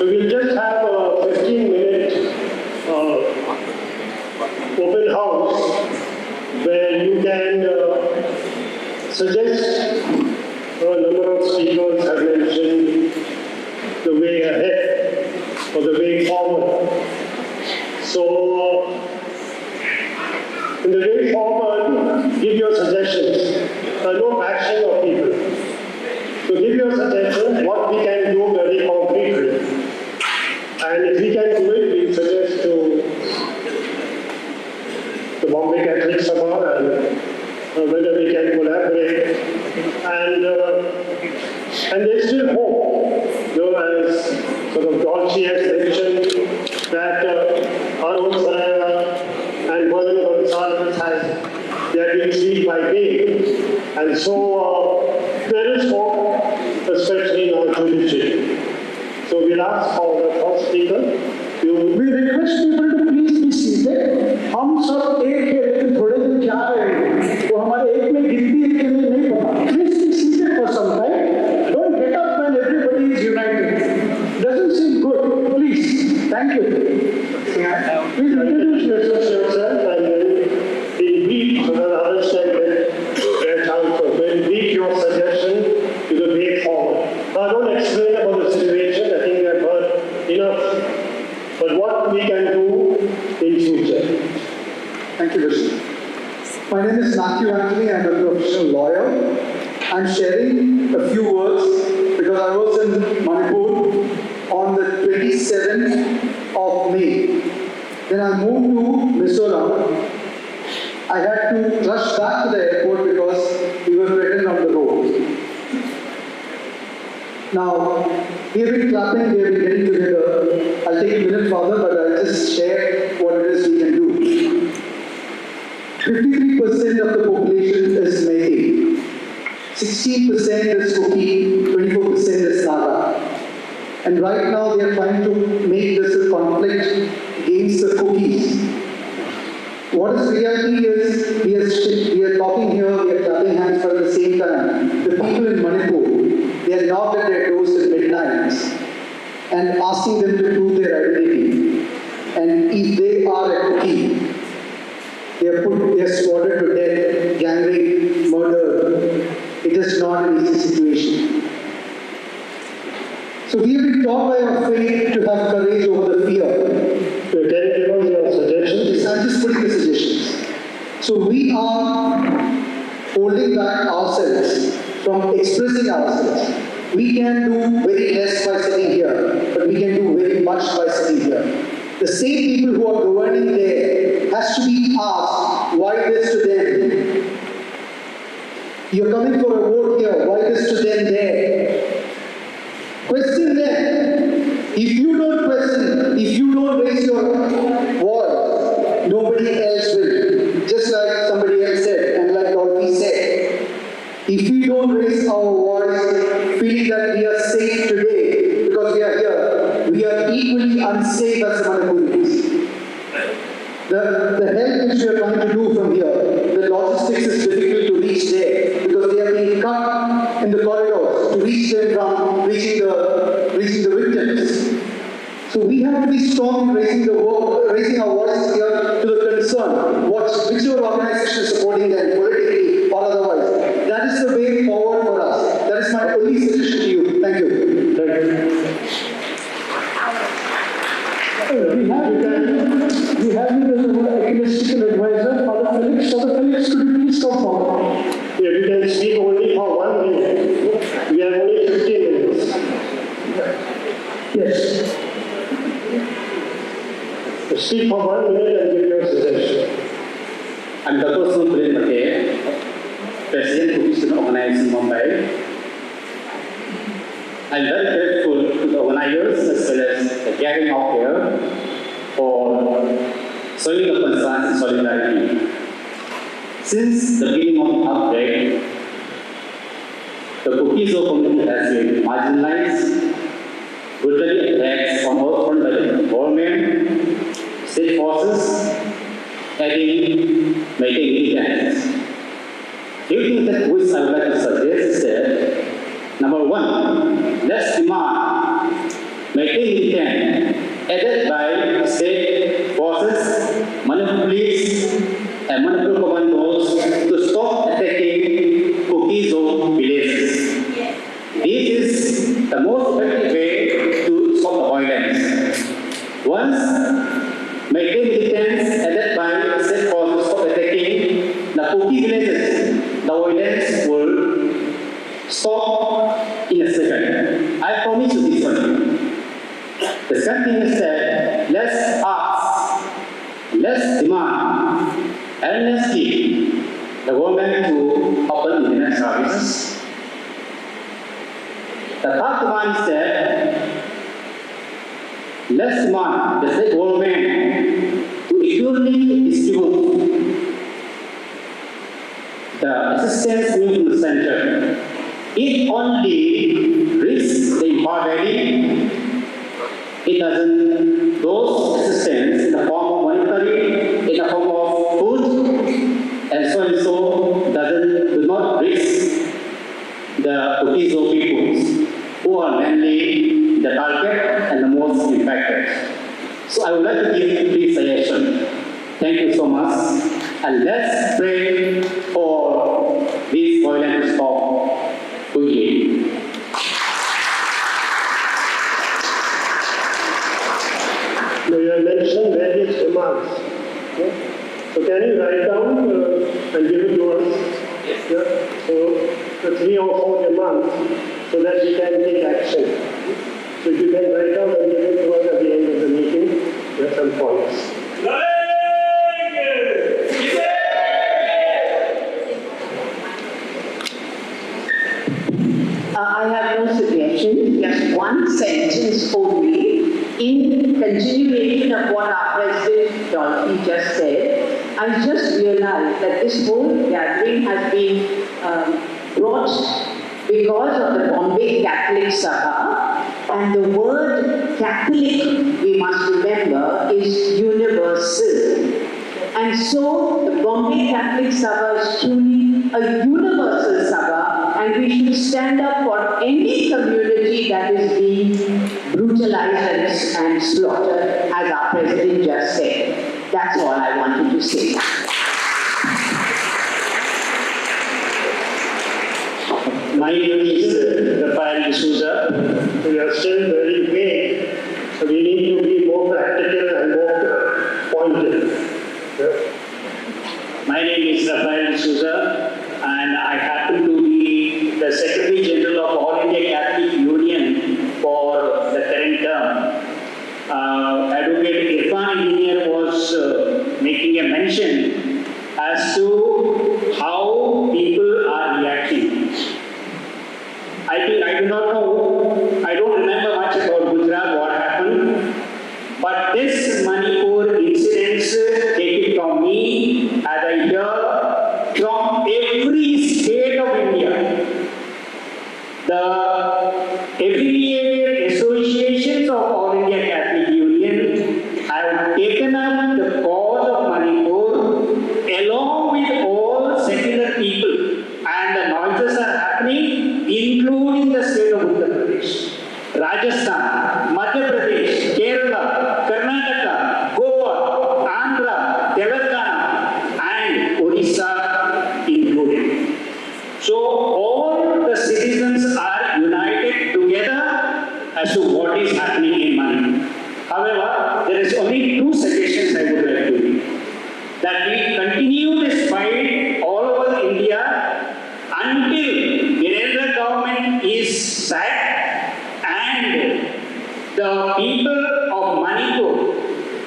So we'll just have a 15-minute open house where you can suggest. A number of speakers have mentioned the way ahead or the way forward. So, in the way forward, give your suggestions. No bashing of people. So give your suggestions, what we can do very concretely. And if we can do it, we suggest to the Bombay Catholic Sabha and whether we can collaborate. And there's still hope. As sort of Dolce has mentioned, that Arun Saraya and Vernon Gonzalez they are being freed by bail. And so there is hope, especially in our judiciary. So we'll ask for the first speaker. We request people to please be seated. हम सब एक है लेकिन थोड़े दिन जा रहे हैं तो हमारे एक में गिनती है कि नहीं पता. Please be seated for some time. Don't get up when everybody is united. Doesn't seem good. Please. Thank you. Please introduce yourself and then in brief so that others can get chance for brief your suggestion to the way forward. Don't explain about the situation. I think we have heard enough. But what we can do in future. Thank you, Vishnu. My name is Matthew Anthony. I'm a professional lawyer. I'm sharing a few words because I was in Manipur on the 27th of May. Then I moved to Mizoram. I had to rush back to the airport because we were threatened on the road. Now, we have been clapping, we have been getting together. I'll take a minute further, but I'll just share what it is we can do. 53% of the population is Meitei, 16% is Kuki, 24% is Naga. And right now they are trying to make this a conflict against the Kukis. What is reality is, we are talking here, we are clapping hands, but at the same time, the people in Manipur, they are knocked at their doors at midnight and asking them to prove their identity. And if they are a Kuki, they are slaughtered to death, gang rape, murder. It is not an easy situation. So we have been taught by our faith to have courage over the fear. Can you give us your suggestions? Yes, I'm just putting the suggestions. So we are holding back ourselves from expressing ourselves. We can do very less by sitting here, but we can do very much by sitting here. The same people who are governing there has to be asked, why this to them? You're coming for a vote here, why this to them there? Question them. If you don't question, if you don't raise your voice, nobody else will. Just like somebody else said, and like Dolphy said, if we don't raise our voice, feeling that we are safe today because we are here, we are equally unsafe as Manipuris. The help which we are trying to do from here, the logistics is difficult to reach there because they are being cut in the corridors to reach them from reaching the victims. So we have to be strong in raising our voices here to the concern, whichever organization is supporting them politically or otherwise. That is the way forward for us. That is my only suggestion to you. Thank you. We have the ecclesiastical advisor, Father Felix. Father Felix, could you please come forward? Yeah, we can speak only for 1 minute. We have only 15 minutes. Yes. Speak for 1 minute and give your suggestion. I'm Dr. Supreme Mate, President of Student Organized in Mumbai. I'm very grateful to the organizers as well as the gathering out here for showing the concern and solidarity. Since the beginning of the outbreak, the Kukizo community has been marginalized, brutally attacked on all fronts by the government, state forces, adding making militants. The thing that which I would like to suggest is that, number one, let's demand making militant aided by state forces, Manipur police, and Manipur commandos to stop attacking Kuki zone villages. This is the most effective way to stop the violence. Once Meitei militants aided by state forces stop attacking the Kuki villages, the violence will stop in a second. I promise you this one. The second thing is that let's ask, let's demand, and let's keep the government to open internet services. The third demand is that let's demand the state government to equally distribute the assistance given to the center. It only risks the impoverished. It doesn't, those assistance in the form of monetary, in the form of food, and so do not risk the Kukizo peoples, who are mainly the target and the most impacted. So I would like to give three suggestions. Thank you so much. And let's pray for this violence to stop quickly. You have mentioned various demands. Yeah? So can you write down and give it to us? Yes. Yeah? So 3 or 4 demands so that we can take action. So if you can write down and give it to us at the end of the meeting, there are some points. I have no suggestion, just one sentence only. In continuation of what our President Dolphy just said, I just realized that this whole gathering has been brought because of the Bombay Catholic Sabha, and the word Catholic, we must remember, is universal. And so the Bombay Catholic Sabha is truly a universal Sabha, and we should stand up for any community that is being brutalized and slaughtered, as our President just said. That's all I wanted to say. My name is Rafael D'Souza. We are still very vague. So we need to be more practical and more pointed. Yeah. My name is Rafael D'Souza, and I happen to be the Secretary General of All India Catholic Union for the current term. Advocate Irfan Engineer was making a mention as to how people are reacting. I do not know, I don't remember much about Gujarat, what happened, but this Manipur incidents, take it from me, as I hear from every state of India, the affiliated associations of All India Catholic Union have taken up the cause of Manipur along with all secular people, and the noises are happening, including the state of Uttar Pradesh, Rajasthan, Madhya Pradesh, Kerala, Karnataka, Goa, Andhra, Telangana, and Odisha included. So all the citizens are united together as to what is happening in Manipur. However, there is only 2 suggestions I would like to make. That we continue this fight all over India until Narendra government is sacked and the people of Manipur,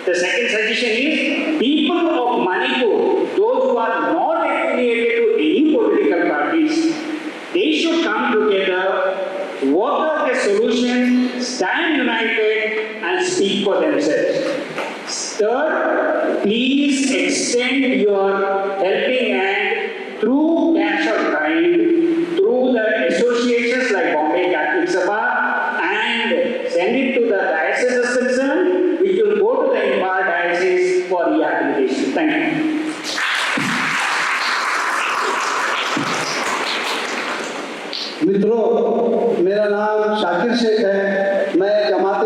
the second suggestion is people of Manipur, those who are not affiliated to any political parties, they should come together, work out a solution, stand united and speak for themselves. Third, please extend your helping hand through cash or kind, through the associations like Bombay Catholic Sabha, and send it to the diocese of concern, which will go to the Impar diocese for rehabilitation. Thank you. मित्रों, मेरा नाम शाकिर शेख है। मैं जमात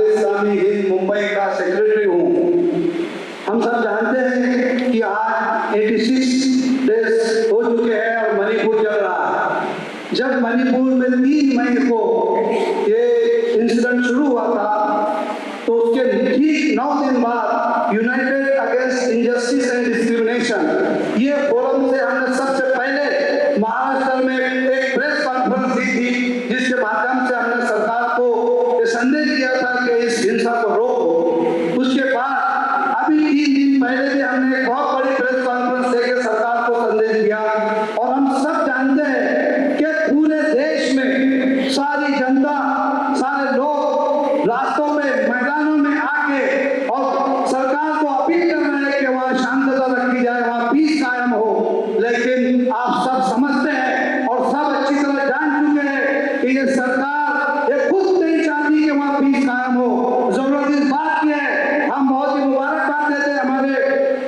ठीक 9 दिन बाद United against injustice and discrimination, ये forum से हमने सबसे पहले महाराष्ट्र में एक प्रेस कॉन्फ्रेंस दी थी, जिसके माध्यम से हमने सरकार को ये संदेश दिया था कि इस हिंसा को रोको। उसके बाद अभी 3 दिन पहले भी हमने एक बहुत बड़ी प्रेस कॉन्फ्रेंस देकर सरकार को संदेश दिया। और हम सब जानते हैं कि पूरे देश में सारी जनता, सारे लोग रास्तों में, मैदानों में आके और सरकार को अपील कर रहे हैं कि वहाँ शांतता रखी जाए, वहाँ पीस कायम हो। लेकिन आप सब समझते हैं और सब अच्छी तरह जान चुके हैं कि ये सरकार ये खुद नहीं चाहती कि वहाँ पीस कायम हो। जरूरत इस बात की है, हम बहुत ही मुबारकबाद देते हैं हमारे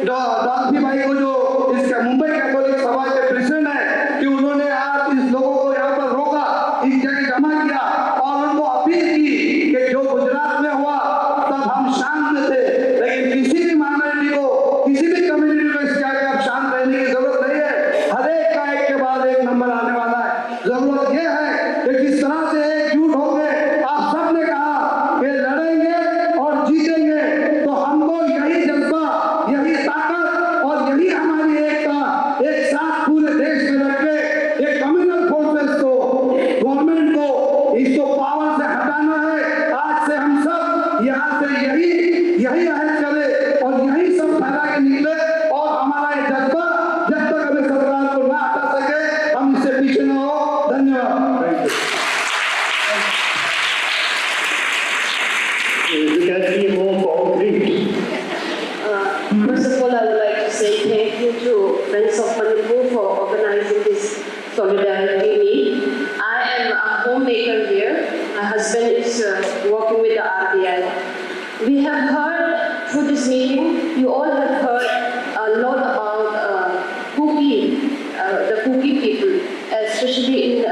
डॉल्फी भाई को, जो इसके मुंबई कैथोलिक सभा के प्रेसिडेंट है, कि उन्होंने आज इस लोगों को यहाँ पर रोका, इस जगह जमा किया और उनको अपील की कि जो गुजरात में हुआ तब हम शांत थे, लेकिन किसी भी माइनॉरिटी को, किसी भी कम्युनिटी को इसके आगे अब शांत रहने की जरूरत नहीं है। हर एक का एक के बाद एक नंबर आने वाला है। जरूरत यह है कि किस तरह से एकजुट होकर आप सबने कहा कि लड़ेंगे और जीतेंगे, तो हमको यही जज्बा, यही ताकत और यही हमारी एकता एक साथ पूरे देश में रख के एक कम्युनल फोर्सेस को, गवर्नमेंट को, इसको पावर से हटाना है। आज से हम सब यहाँ से यही अहद करें और यही सब फैला के निकले, और हमारा ये जज्बा जब तक हमें सरकार को ना हटा सके, हम इससे पीछे न हो। धन्यवाद। You can be more concrete. First of all, I would like to say thank you to Friends of Manipur for organizing this solidarity meet. I am a homemaker here. My husband is working with the RBI. We have heard through this meeting, you all have heard a lot about the Kuki people, especially in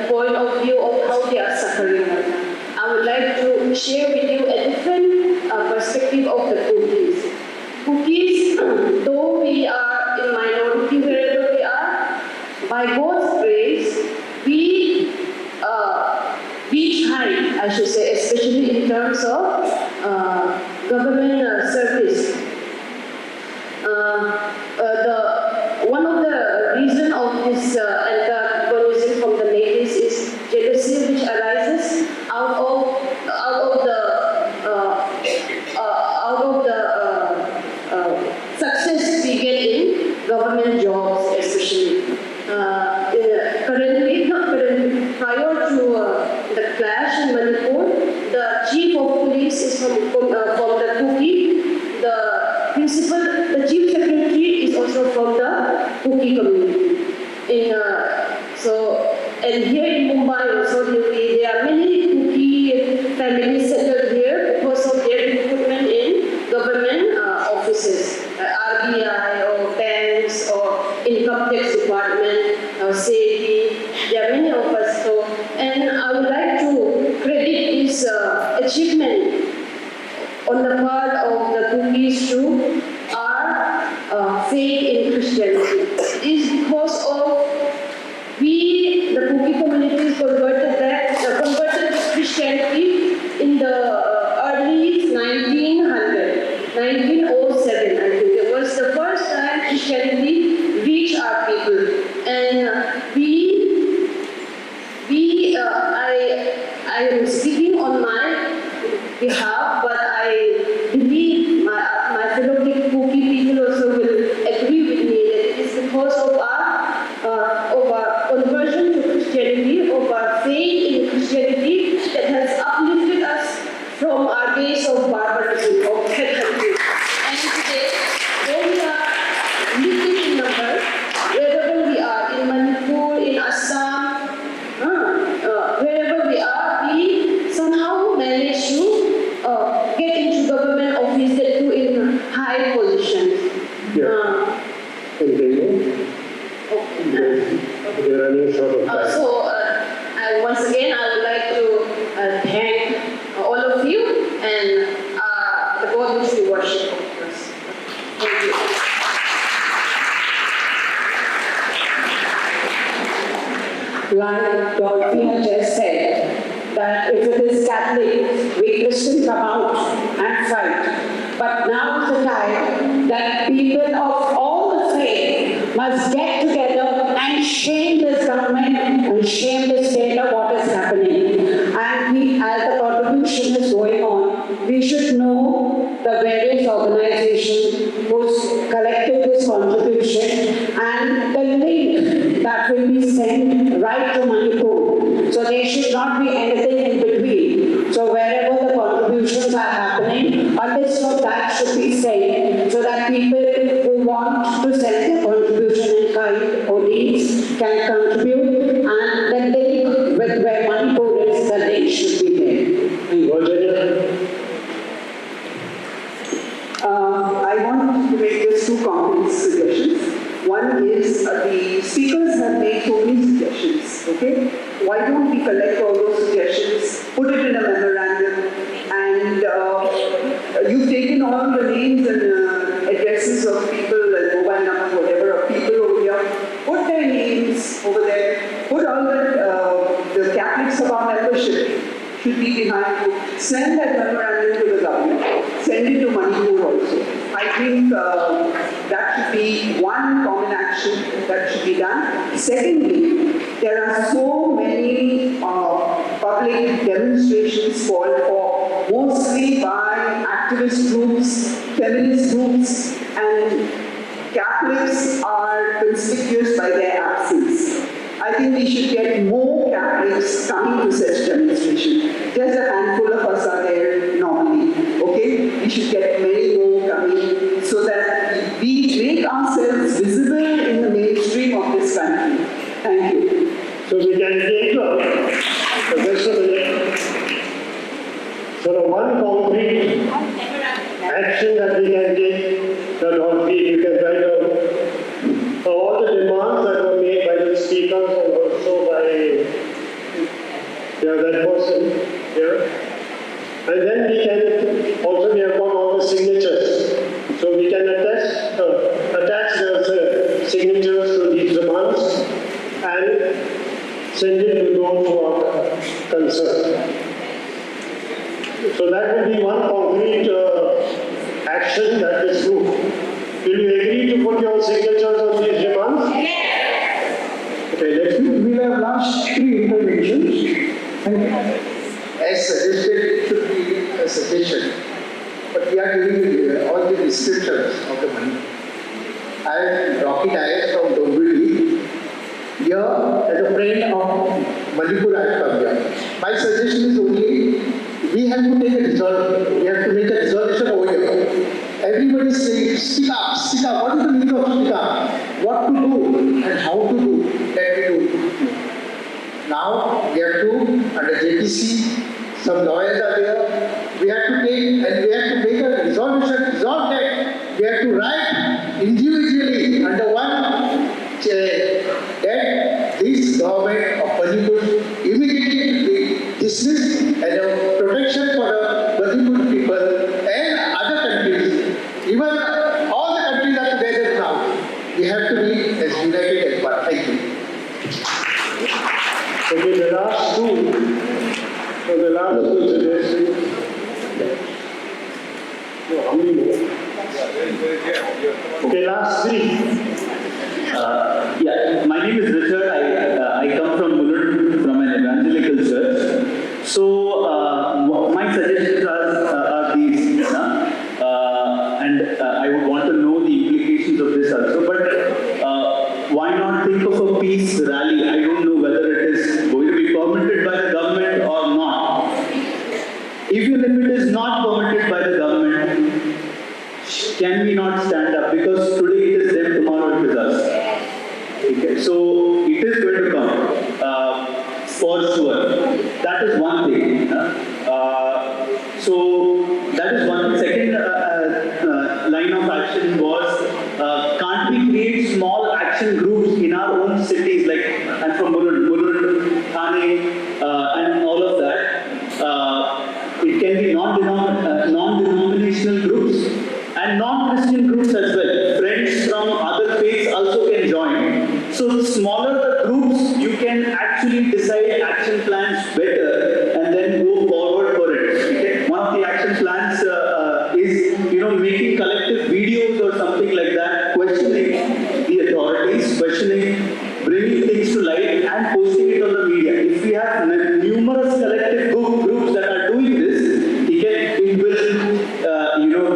point of view of how they are suffering right now. I would like to share with you a different perspective of the Kukis. Kukis, though we are in minority wherever we are, by God's grace, we try, I should say, especially in terms of government service. One of the reason of this antagonism from the natives is jealousy, which arises out of the success we get in government jobs, especially. Prior to the clash in Manipur, the chief of police is from the Kuki. The chief secretary is also from the Kuki community. And here in Mumbai also, there are many Kuki families settled here because of their recruitment in government offices, RBI or banks or income tax department or safety. There are many of us. And I would like to credit this achievement on the part of the Kukis to our faith in Christianity. It is because of the Kuki communities converted to Christianity in the early 1907, I think. It was the first time Christianity reached our people. And I am speaking on my behalf, but I believe my fellow Kuki people also will agree with me that it is because of our conversion to Christianity, of our faith in Christianity, that has uplifted us from our days of barbarism, of headhunting. And today, though we are limited in number, wherever we are, in Manipur, in Assam, wherever we are, we somehow manage to get into government office, that too in high positions. Once again, I would like to thank all of you and the God which we worship, of course. Thank you. Like Dorothy had just said, that if it is Catholic, we Christians come out and fight. must get together and shame this government and shame the state of what is happening. And we, as the contribution is going on, we should know the various organizations who's collected this contribution and the link that will be sent right to Manipur. So there should not be anything in between. So wherever the contributions are happening, a list of that should be sent so that people who want to send their contribution in kind or deeds can contribute, and the link with where Manipur is, the link should be there. I want to make just two concrete suggestions. One is the speakers have made so many suggestions, okay? Why don't we collect all those suggestions, put it in a memorandum, and you've taken all the names and addresses of people and mobile numbers, whatever, of people over here, put their names over there, put all the Catholic Sabha membership should be behind you. Send that memorandum to the government. Send it to Manipur also. I think that should be one common action that should be done. Secondly, there are so many public demonstrations called for, mostly by activist groups, feminist groups, and Catholics are conspicuous by their absence. I think we should get more Catholics coming to such demonstrations. Just a handful of us are there normally, okay? We should get many more coming so that we make ourselves visible in the mainstream of this country. Thank you. So we can take the rest of the day. So the one concrete action that we can take, that all you can write out all the demands that were made by the speakers and also by that person here. And then we can also, we have got all the signatures. So we can attach the signatures to these demands and send it to those who are concerned. So that will be one concrete action that is true. Will you agree to put your signatures on these demands? Yes. Okay, let's do. We'll have last three interventions. As suggested, it should be a suggestion. But we are giving all the descriptions of the money. I am Rocky Dias from Dombivli. Here, as a friend of Manipur, I have come here. My suggestion is only we have to take a resolution. We have to make a resolution over here. Everybody is saying, speak up, speak up. What is the meaning of speak up? What to do and how to do, that we do. Now, we have to, under JTC, some lawyers are there. We have to take, and we have to make a resolution, resolve that. We have to write individually under one chair that this government of Manipur immediately be dismissed and a protection for the Manipur people and other countries. Even all the countries are together now. We have to be as united as one. Thank you. Okay, the last two. So the last two suggestions. No, how many more? Okay, last three. Yeah, my name is Richard. I come from Mulund, from an evangelical church. So my suggestions are these, and I would want to know the implications of this also. But why not think of a peace rally? I don't know whether it is going to be permitted by the government or not. Even if it is not permitted by the government, can we not stand up? Because today it is them, tomorrow it is us. Okay, so it is going to come, for sure. That is one thing. So that is one. Second line of action was, can't we create small action groups in our own cities? Like, I'm from Mulund, Thane, and all of that. It can be non-denominational groups and non-Christian groups as well. Friends from other faiths also can join. So the smaller the groups, you can actually decide action plans better and then go forward for it. Okay? One of the action plans is, making collective videos or something like that, questioning the authorities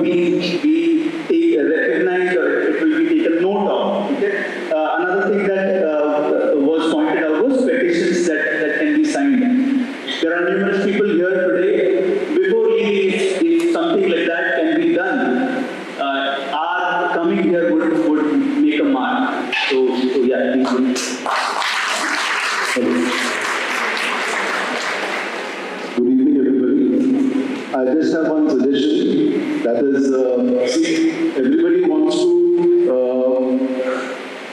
be recognized or it will be taken note of. Okay? Another thing that was pointed out was petitions that can be signed. There are numerous people here today. Before if something like that can be done, our coming here would make a mark. So yeah, please. Good evening, everybody. I just have one suggestion. That is, see, everybody wants to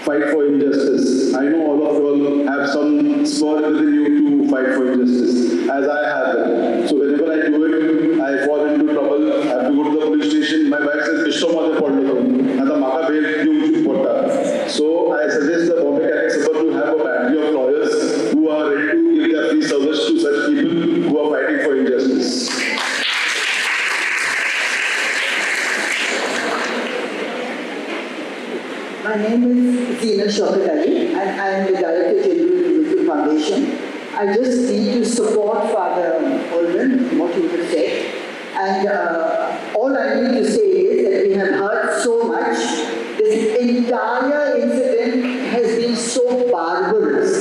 fight for injustice. I know all of you all have some spur within you to fight for injustice, as I have them. So whenever I do it, I fall into trouble. I have to go to the police station. My wife says, "Ishto mother podlo," and the maka bail dum potta. So I suggest the Bombay Catholic Sabha to have a battery of lawyers who are ready to give their free service to such people who are fighting for injustice. My name is Zina Shokatali and I am the Director General of the Youth Foundation. I just need to support Father Olman, what he has said. And all I need to say is that we have heard so much. This entire incident has been so barbarous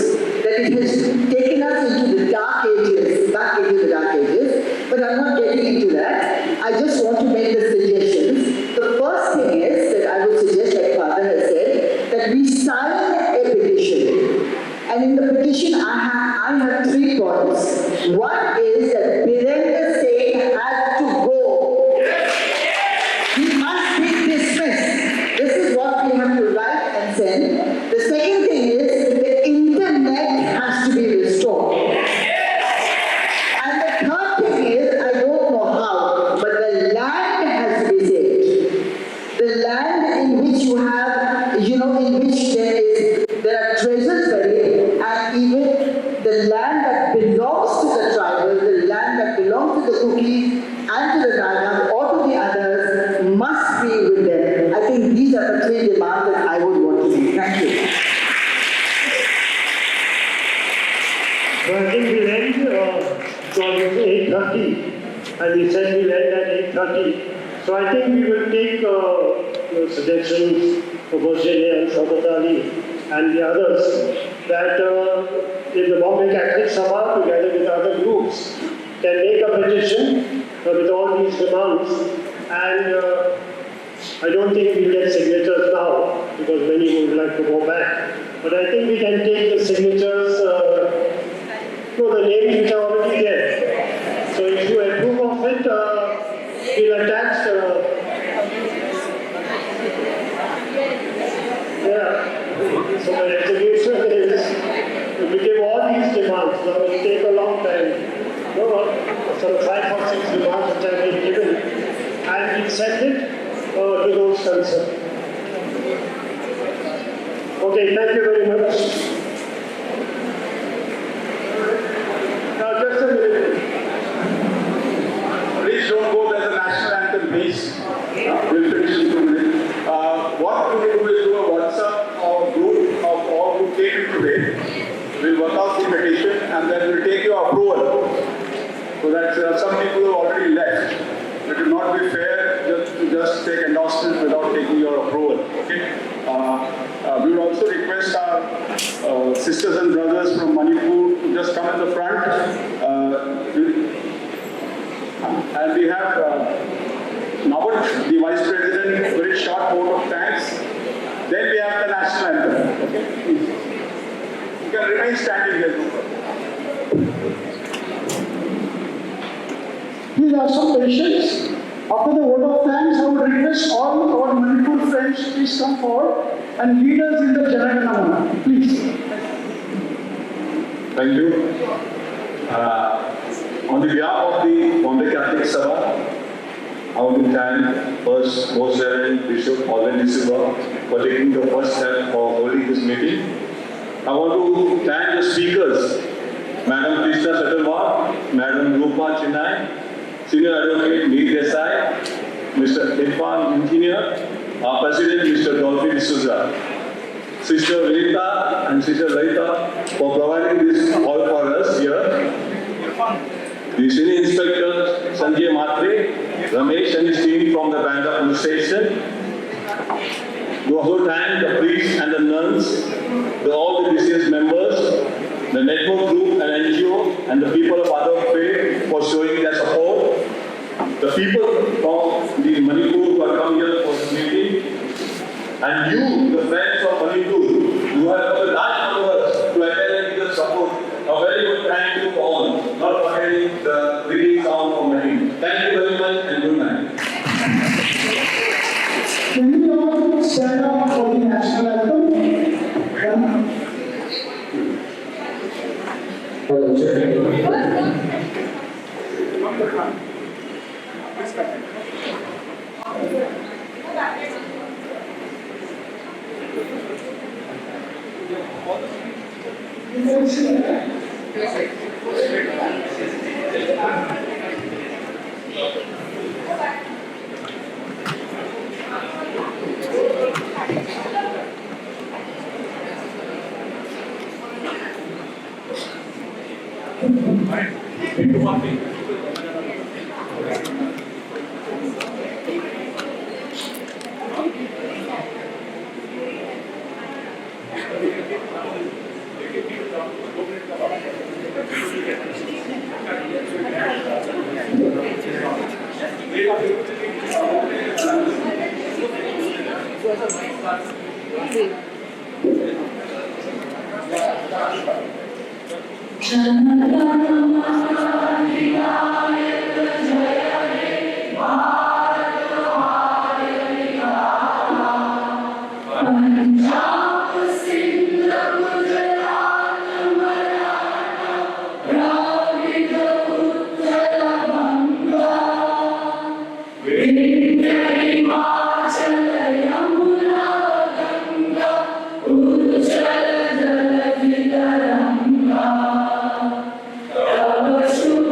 that it has taken us into the dark ages, back into the dark ages. But I'm not getting into that. I just want to make the suggestions. The first thing is that I would suggest, like Father has said, that we sign a petition. And in the petition, I have 3 points. One is that Birendra Singh has to go. He must be dismissed. This is what we have to write and send. The second thing is the internet has to be restored. And the third thing is, I don't know how, but the land has to be saved. The land in which you have, in which there are treasures buried, and even the land that belongs to the tribal, the land that belongs to the Kuki and to the Naga or to the others must be with them. I think these are the 3 demands that I would want to make. Thank you. So I think we'll end from 8:30, and we said we'll end at 8:30. So I think we will take suggestions of Virginia and Shaukat and the others that if the Bombay Catholic Sabha, together with other groups, can make a petition with all these demands, and I don't think we'll get signatures now because many would like to go back. But I think we can take the signatures, the names which are already there. So if you approve of it, we'll attach. So the resolution is we give all these demands. Now it will take a long time. Some 5 or 6 demands which have been given, and we send it to those concerned. Okay, thank you very much. Now just a minute. Please don't go, there's a national anthem, please. We'll finish in 2 minutes. What we will do is do a WhatsApp or group of all who came today. We'll work out the petition and then we'll take your approval. So that some people have already left. It will not be fair to just take endorsement without taking your approval. Okay? We will also request our sisters and brothers from Manipur to just come in the front. And we have Nabat, the Vice President, very short vote of thanks. Then we have the national anthem. Okay? Please. You can remain standing here. Please have some patience. After the vote of thanks, I would request all our Manipur friends to please come forward and lead us in the Janaganamana. Please. Thank you. On the behalf of the Bombay Catholic Sabha, I want to thank first Most Reverend Bishop Olman for taking the first step for holding this meeting. I want to thank the speakers, Madam Krishna Satalwar, Madam Rupa Chennai, Senior Advocate Meet Desai, Mr. Irfan Engineer, our President Mr. Dolphy D'Souza, Sister Rita and Sister Laita for providing this hall for us here. The Senior Inspector Sanjay Matre, Ramesh and his team from the Band station. We also thank the priests and the nuns, all the deceased members, the network group and NGO, and the people of other faith for showing their support. The people from the Manipur who are coming here for this meeting, and you, the friends of Manipur, who have come a large numbers to attend and give us support. A very good thank you for all, not forgetting the reading sound from Manipur. Thank you very much and good night. Can we all stand up for the national anthem? Shubha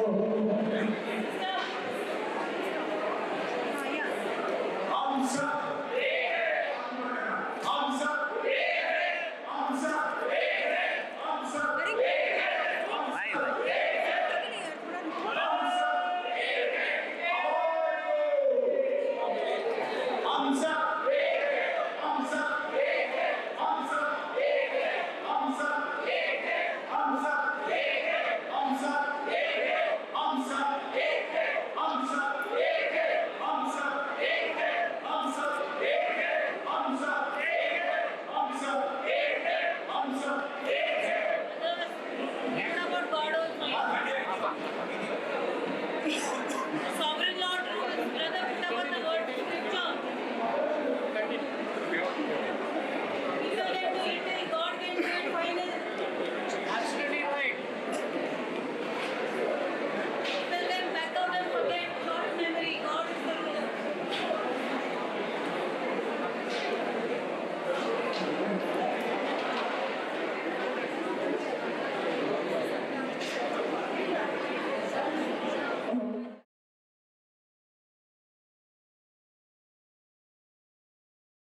tomorrow.